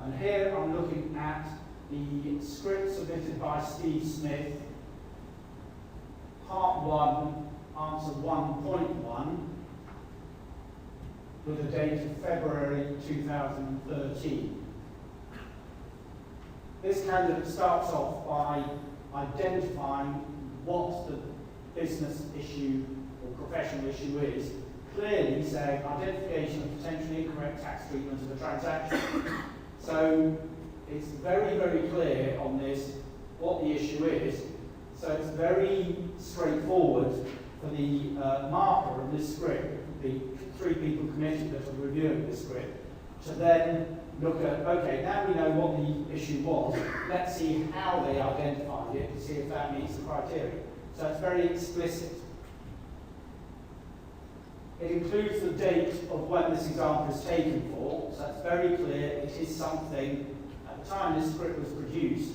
and here I'm looking at the script submitted by Steve Smith, Part 1, Answer 1.1, with a date of February 2013. This candidate starts off by identifying what the business issue or professional issue is, clearly saying identification of potentially incorrect tax treatment of a transaction. So it's very, very clear on this what the issue is. So it's very straightforward for the marker of this script, the 3 people committed that are reviewing this script, to then look at, okay, now we know what the issue was, let's see how they identified it to see if that meets the criteria. So it's very explicit. It includes the date of when this example is taken for, so it's very clear it is something, at the time this script was produced,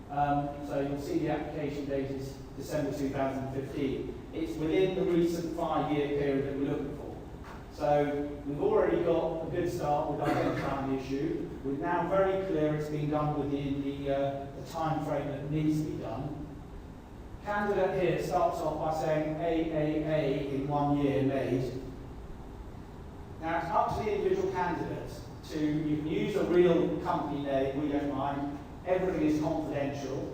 so you'll see the application date is December 2015. It's within the recent 5-year period that we're looking for. So we've already got a good start with identifying the issue. We're now very clear it's being done within the time frame that needs to be done. Candidate here starts off by saying AAA in 1 year made. Now it's up to the individual candidate to, you can use a real company name, we don't mind. Everything is confidential,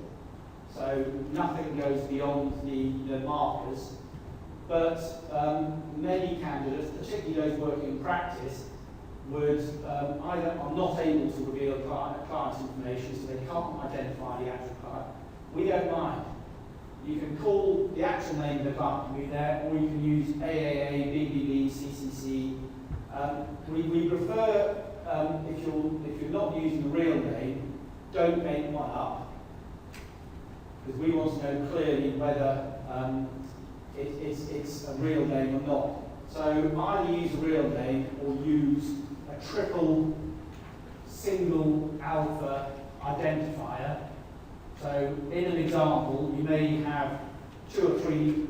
so nothing goes beyond the markers. But many candidates, particularly those working in practice, would either are not able to reveal client information, so they can't identify the actual client. We don't mind. You can call the actual name of the client can be there, or you can use AAA, BBB, CCC. We prefer, if you're not using the real name, don't make one up, because we want to know clearly whether it's a real name or not. So either use a real name or use a triple single alpha identifier. So in an example, you may have 2 or 3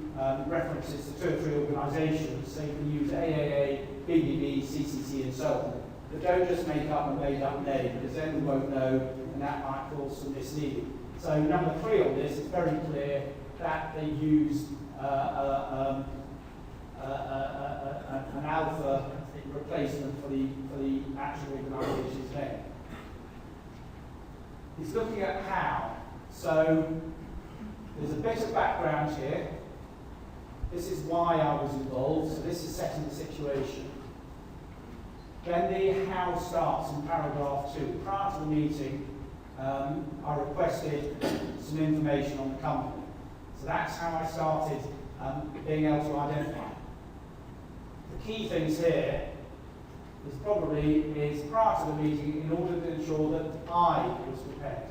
references to 2 or 3 organisations, so you can use AAA, BBB, CCC and so on. But don't just make up a made up name, because then we won't know, and that might cause some misleading. So number 3 on this is very clear that they use an alpha replacement for the actual organisation's name. He's looking at how. So there's a bit of background here. This is why I was involved, so this is setting the situation. Then the how starts in paragraph 2. Prior to the meeting, I requested some information on the company. So that's how I started being able to identify. The key things here is prior to the meeting, in order to ensure that I was prepared,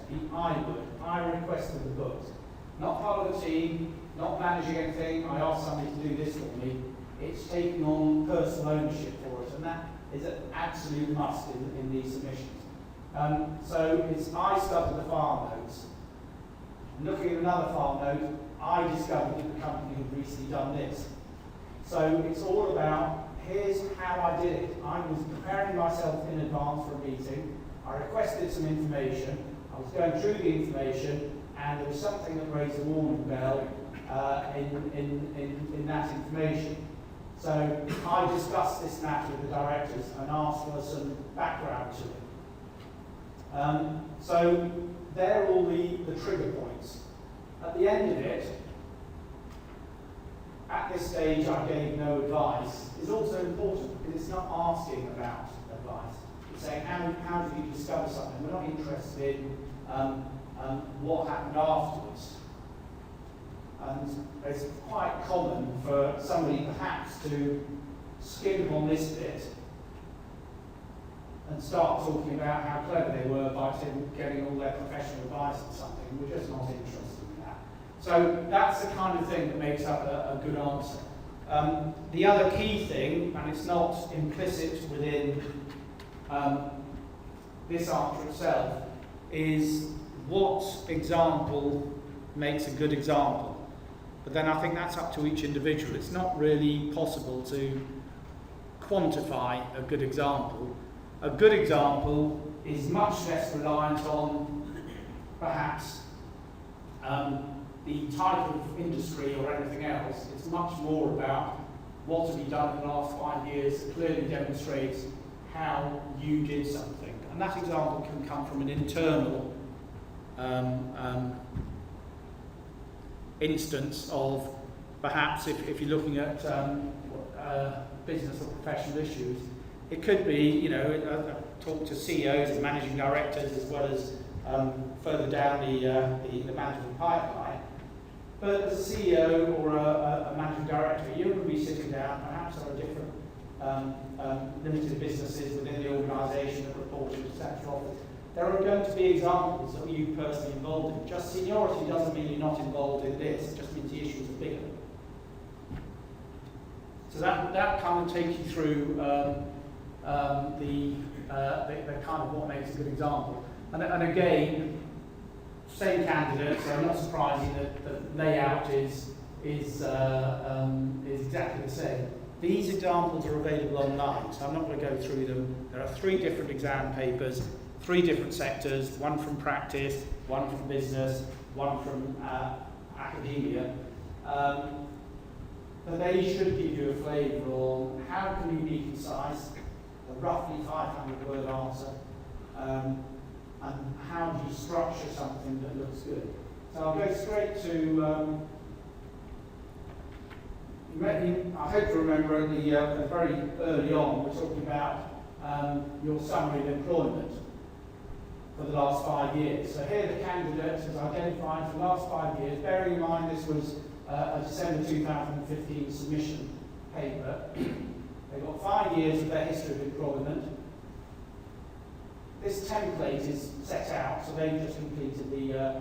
I requested the books. Not part of the team, not managing anything, I asked somebody to do this for me. It's taking on personal ownership for it, and that is an absolute must in these submissions. So I studied the file notes. Looking at another file note, I discovered that the company had recently done this. So it's all about, here's how I did it. I was preparing myself in advance for a meeting. I I requested some information, I was going through the information, and there was something that raised a warning bell in that information. So I discussed this matter with the directors and asked for some background to it. So they're all the trigger points. At the end of it, at this stage I gave no advice, is also important because it's not asking about advice. It's saying how do you discover something? We're not interested in what happened afterwards. And it's quite common for somebody perhaps to skim on this bit and start talking about how clever they were by getting all their professional advice on something. We're just not interested in that. So that's the kind of thing that makes up a good answer. The other key thing, and it's not implicit within this answer itself, is what example makes a good example. But then I think that's up to each individual. It's not really possible to quantify a good example. A good example is much less reliant on perhaps the type of industry or anything else. It's much more about what have you done in the last 5 years that clearly demonstrates how you did something. And that example can come from an internal instance of perhaps if you're looking at business or professional issues, it could be, talk to CEOs and managing directors as well as further down the management pipeline. But as a CEO or a managing director, you're going to be sitting down, perhaps there are different limited businesses within the organisation that report to the central office. There are going to be examples that you personally involved in. Just seniority doesn't mean you're not involved in this, it just means the issues are bigger. So that kind of takes you through the kind of what makes a good example. And again, same candidate, so not surprising that the layout is exactly the same. These examples are available online, so I'm not going to go through them. There are 3 different exam papers, 3 different sectors, one from practice, one from business, one from academia. But they should give you a flavour on how can you be concise, a roughly 500-word answer, and how do you structure something that looks good. So I'll go straight to, I hope you remember very early on, we're talking about your summary of employment for the last 5 years. So here the candidate has identified for the last 5 years, bearing in mind this was a December 2015 submission paper. They've got 5 years of their history of employment. This template is set out, so they've just completed the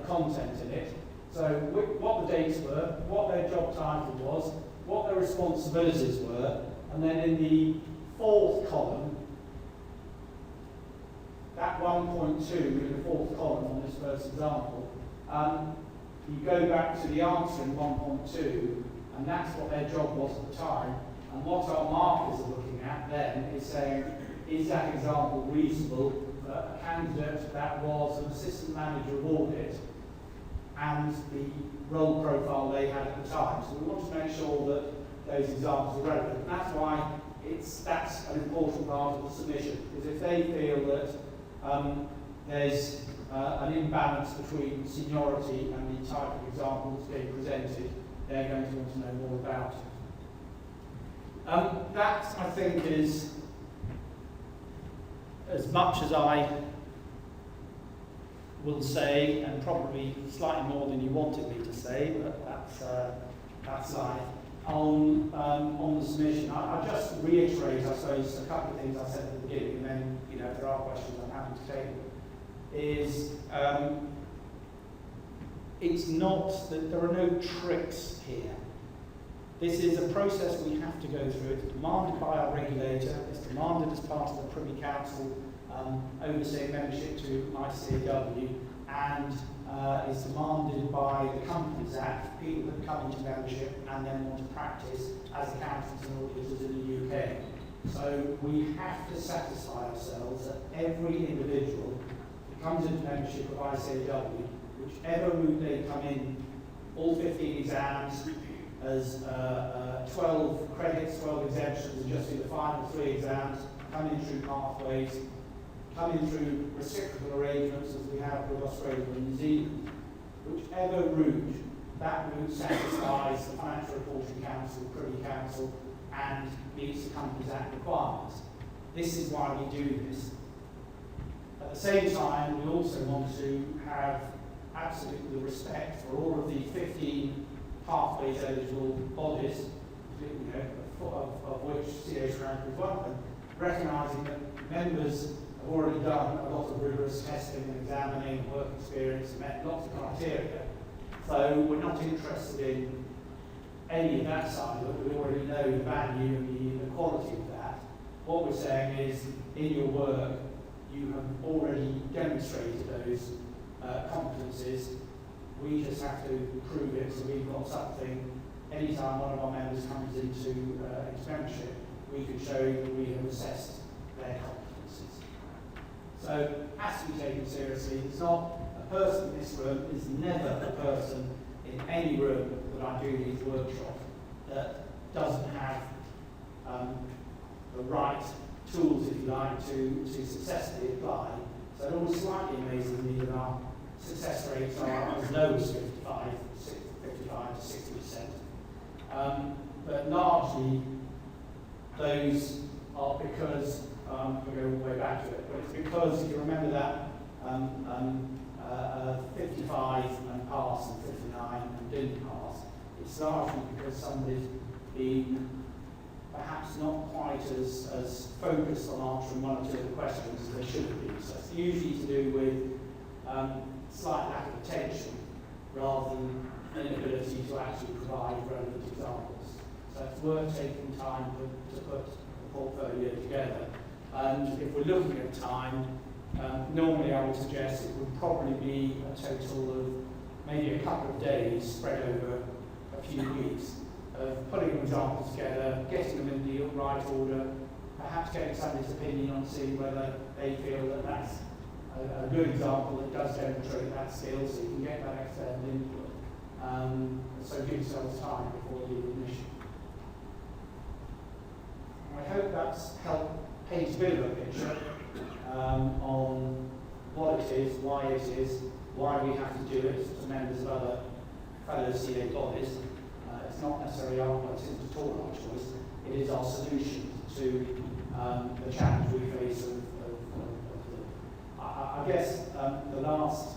content in it. So what the dates were, what their job title was, what their responsibilities were, and then in the 4th column, that 1.2 in the 4th column on this first example, you go back to the answer in 1.2, and that's what their job was at the time. And what our markers are looking at then is saying, is that example reasonable for a candidate that was an assistant manager of audit and the role profile they had at the time? So we want to make sure that those examples are relevant. And that's why that's an important part of the submission, because if they feel that there's an imbalance between seniority and the type of examples being presented, they're going to want to know more about it. That, I think, is as much as I will say, and probably slightly more than you wanted me to say, but that's life. On the submission, I'll just reiterate, I suppose, a couple of things I said at the beginning, and then, if there are questions, I'm happy to take them. It's not that there are no tricks here. This is a process we have to go through. It's demanded by our regulator. It's demanded as part of the Privy Council overseeing membership to ICAEW, and is demanded by the Companies Act, people that come into membership and then want to practice as accountants and auditors in the UK. So we have to satisfy ourselves that every individual who comes into membership of ICAEW, whichever route they come in, all 15 exams, as 12 credits, 12 exemptions, and just do the final 3 exams, come in through pathways, come in through reciprocal arrangements as we have with Australia and New Zealand. Whichever route, that route satisfies the Financial Reporting Council, Privy Council, and meets the Companies Act requirements. This is why we do this. At the same time, we also want to have absolutely respect for all of the 15 pathways eligible bodies, of which CA Rank is one of them, recognising that members have already done a lot of rigorous testing and examining, work experience, met lots of criteria. So we're not interested in any of that side of it. We already know the value and the quality of that. What we're saying is, in your work, you have already demonstrated those competencies. We just have to prove it, so we've got something. Anytime one of our members comes into membership, we can show that we have assessed their competencies. So it has to be taken seriously. It's not a person in this room, is never a person in any room that I do these workshops that doesn't have the right tools, if you like, to successfully apply. So it always slightly amazes me that our success rates are as low as 55 to 60%. But largely, those are because, we'll go all the way back to it, but it's because, if you remember that, 55 and pass and 59 and didn't pass, it's largely because somebody's been perhaps not quite as focused on answering one or two of the questions as they should have been. So it's usually to do with slight lack of attention rather than an inability to actually provide relevant examples. So it's worth taking time to put the portfolio together. And if we're looking at time, normally I would suggest it would probably be a total of maybe a couple of days spread over a few weeks of putting examples together, getting them in the right order, perhaps getting somebody's opinion on seeing whether they feel that that's a good example that does demonstrate that skill, so you can get that external input. So give yourselves time before the admission. I hope that's helped paint a bit of a picture on what it is, why we have to do it as members of other fellow CA bodies. It's not necessarily our choice, it's all our choice. It is our solution to the challenge we face of I guess the last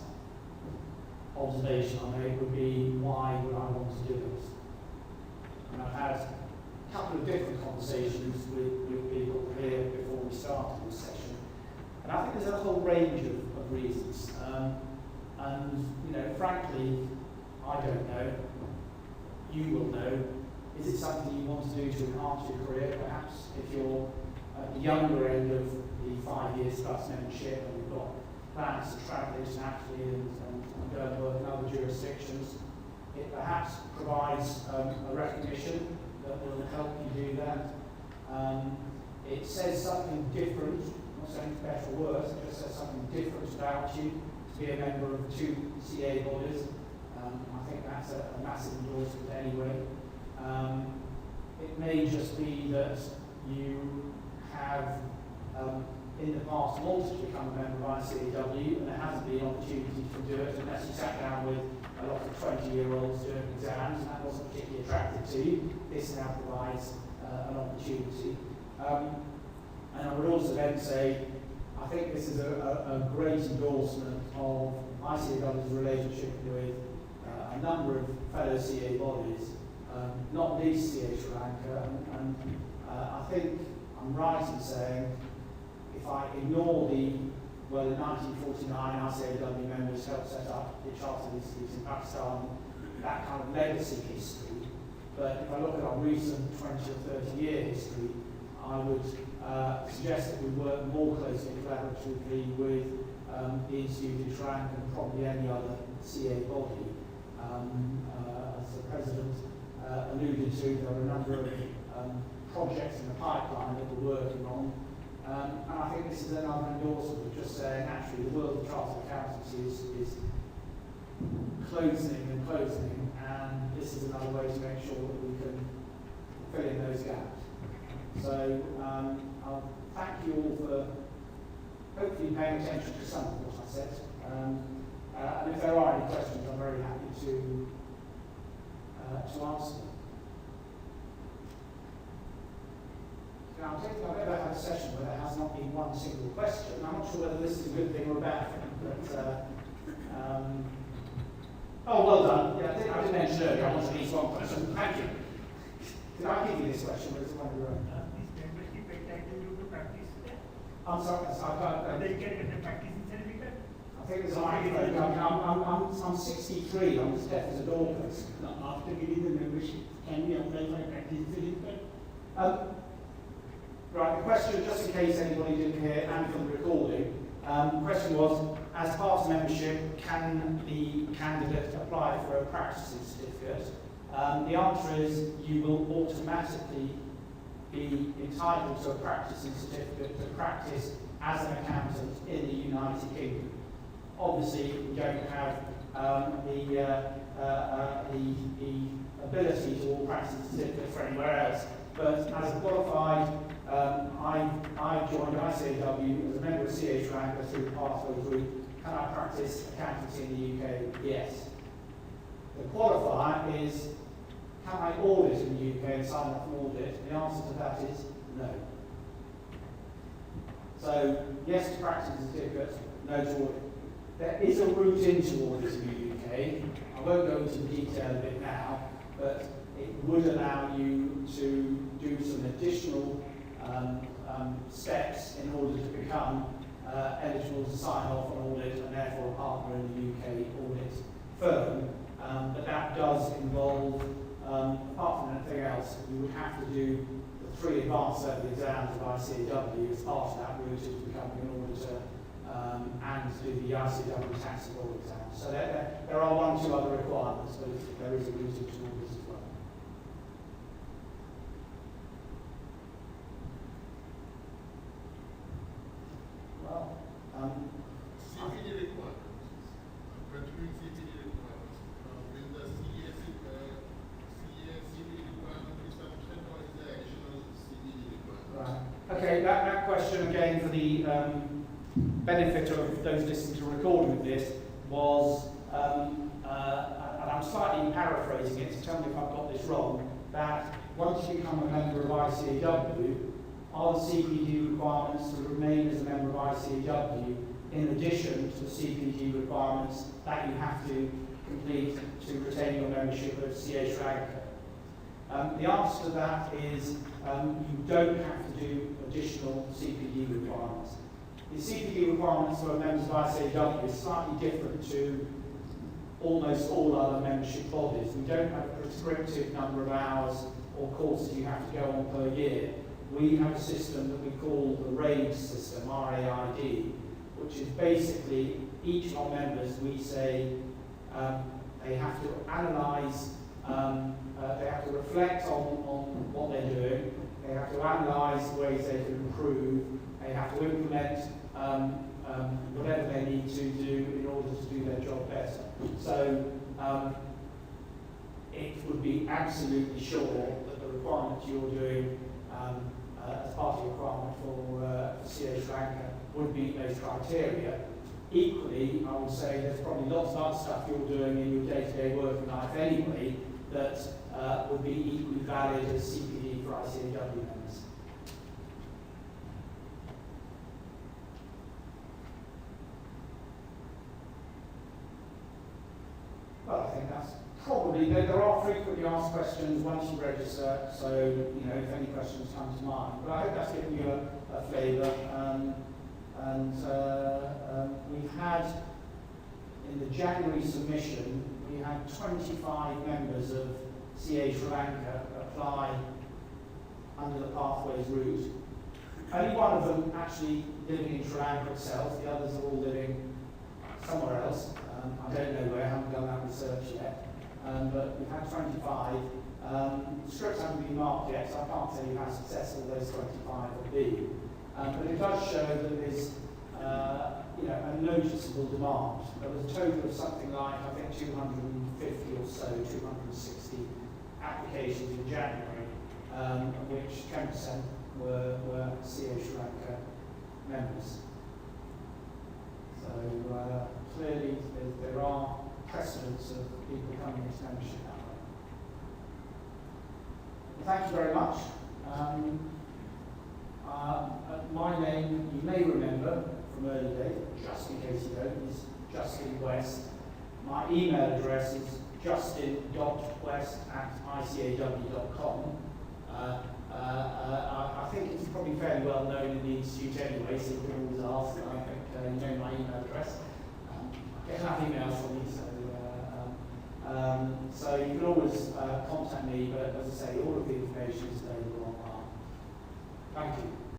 observation I make would be, why would I want to do this? And I've had a couple of different conversations with people here before we started this session, and I think there's a whole range of reasons. And frankly, I don't know. You will know. Is it something you want to do to enhance your career? Perhaps if you're at the younger end of the 5 years plus membership and you've got plans to travel internationally and go and work in other jurisdictions, it perhaps provides a recognition that will help you do that. It says something different, I'm not saying it's better or worse, it just says something different about you to be a member of 2 CA bodies. I think that's a massive endorsement anyway. It may just be that you have in the past wanted to become a member of ICAEW and there hasn't been opportunity to do it unless you sat down with a lot of 20-year-olds doing exams and that wasn't particularly attractive to you. This now provides an opportunity. And I would also then say, I think this is a great endorsement of ICAEW's relationship with a number of fellow CA bodies, not least CA Sri Lanka, and I think I'm right in saying if I ignore the 1949 ICAEW members helped set up the Chartered Institute in Pakistan, that kind of legacy history, but if I look at our recent 20 or 30 year history, I would suggest that we work more closely and collaboratively with the Institute in Sri Lanka and probably any other CA body. As the President alluded to, there are a number of projects in the pipeline that we're working on. And I think this is another endorsement of just saying, actually, the world of chartered accountancy is closing and closing, and this is another way to make sure that we can fill in those gaps. So I'll thank you all for hopefully paying attention to some of what I said. And if there are any questions, I'm very happy to answer them. Now, I've never had a session where there has not been one single question. I'm not sure whether this is a good thing or a bad thing, but oh, well done. Yeah, I did mention earlier, I want to ask one question. Thank you. Did I give you this question, or is it one of your own? Is membership entitled you to practice there? I'm sorry, They can get a practicing certificate? I think there's I'm 63, I'm as deaf as a doorpost. After getting the membership, can we apply for a practicing certificate? Right, the question, just in case anybody didn't hear and from the recording, the question was, as part of membership, can the candidate apply for a practicing certificate? The answer is you will automatically be entitled to a practicing certificate to practice as an accountant in the United Kingdom. Obviously, we don't have the ability to all practicing certificates for anywhere else, but as a qualified, I joined ICAEW as a member of CH Ranker through the pathway route. Can I practice accountancy in the UK? Yes. The qualifier is, can I audit in the UK and sign up for an audit? The answer to that is no. So, yes to practice certificates, no to audit. There is a route into audit in the UK. I won't go into the detail of it now, but it would allow you to do some additional steps in order to become eligible to sign off on audit and therefore a partner in the UK audit firm. But that does involve, apart from anything else, you would have to do the 3 advanced level exams of ICAEW as part of that route to becoming an auditor and to do the ICAEW taxable exam. So there are 1 or 2 other requirements, but there is a route into audit as well. CPD requirements. Continuing CPD requirements. Will the CPD requirement be sufficient, or is there additional CPD requirement? Right. Okay, that question again for the benefit of those listening to a recording of this was, and I'm slightly paraphrasing it, so tell me if I've got this wrong, that once you become a member of ICAEW, are the CPD requirements to remain as a member of ICAEW in addition to the CPD requirements that you have to complete to retain your membership of CH Ranker? The answer to that is you don't have to do additional CPD requirements. The CPD requirements for members of ICAEW is slightly different to almost all other membership bodies. We don't have a prescriptive number of hours or courses you have to go on per year. We have a system that we call the RAID system, R-A-I-D, which is basically each of our members, we say they have to analyse, they have to reflect on what they're doing, they have to analyse the ways they can improve, they have to implement whatever they need to do in order to do their job better. So it would be absolutely sure that the requirements you're doing as part of your requirement for CH Ranker would meet those criteria. Equally, I would say there's probably lots of other stuff you're doing in your day-to-day working life anyway that would be equally valid as CPD for ICAEW members. Well, I think that's probably, there are frequently asked questions once you register, so if any questions come to mind. But I hope that's given you a flavour. We've had, in the January submission, we had 25 members of CH Ranker apply under the Pathways route. Only one of them actually living in Sri Lanka itself, the others are all living somewhere else. I don't know where, I haven't done that research yet. But we've had 25. Scripts haven't been marked yet, so I can't tell you how successful those 25 will be. But it does show that there's a noticeable demand. There was a total of something like, I think, 250 or so, 260 applications in January, of which 10% were ICAEW Sri Lanka members. So clearly there are precedents of people coming into membership that way. Well, thank you very much. My name, you may remember from early days, just in case you don't, is Justin West. My email address is justin.west@icaew.com. I think it's probably fairly well known in the Institute anyway, so you can always ask. I think you know my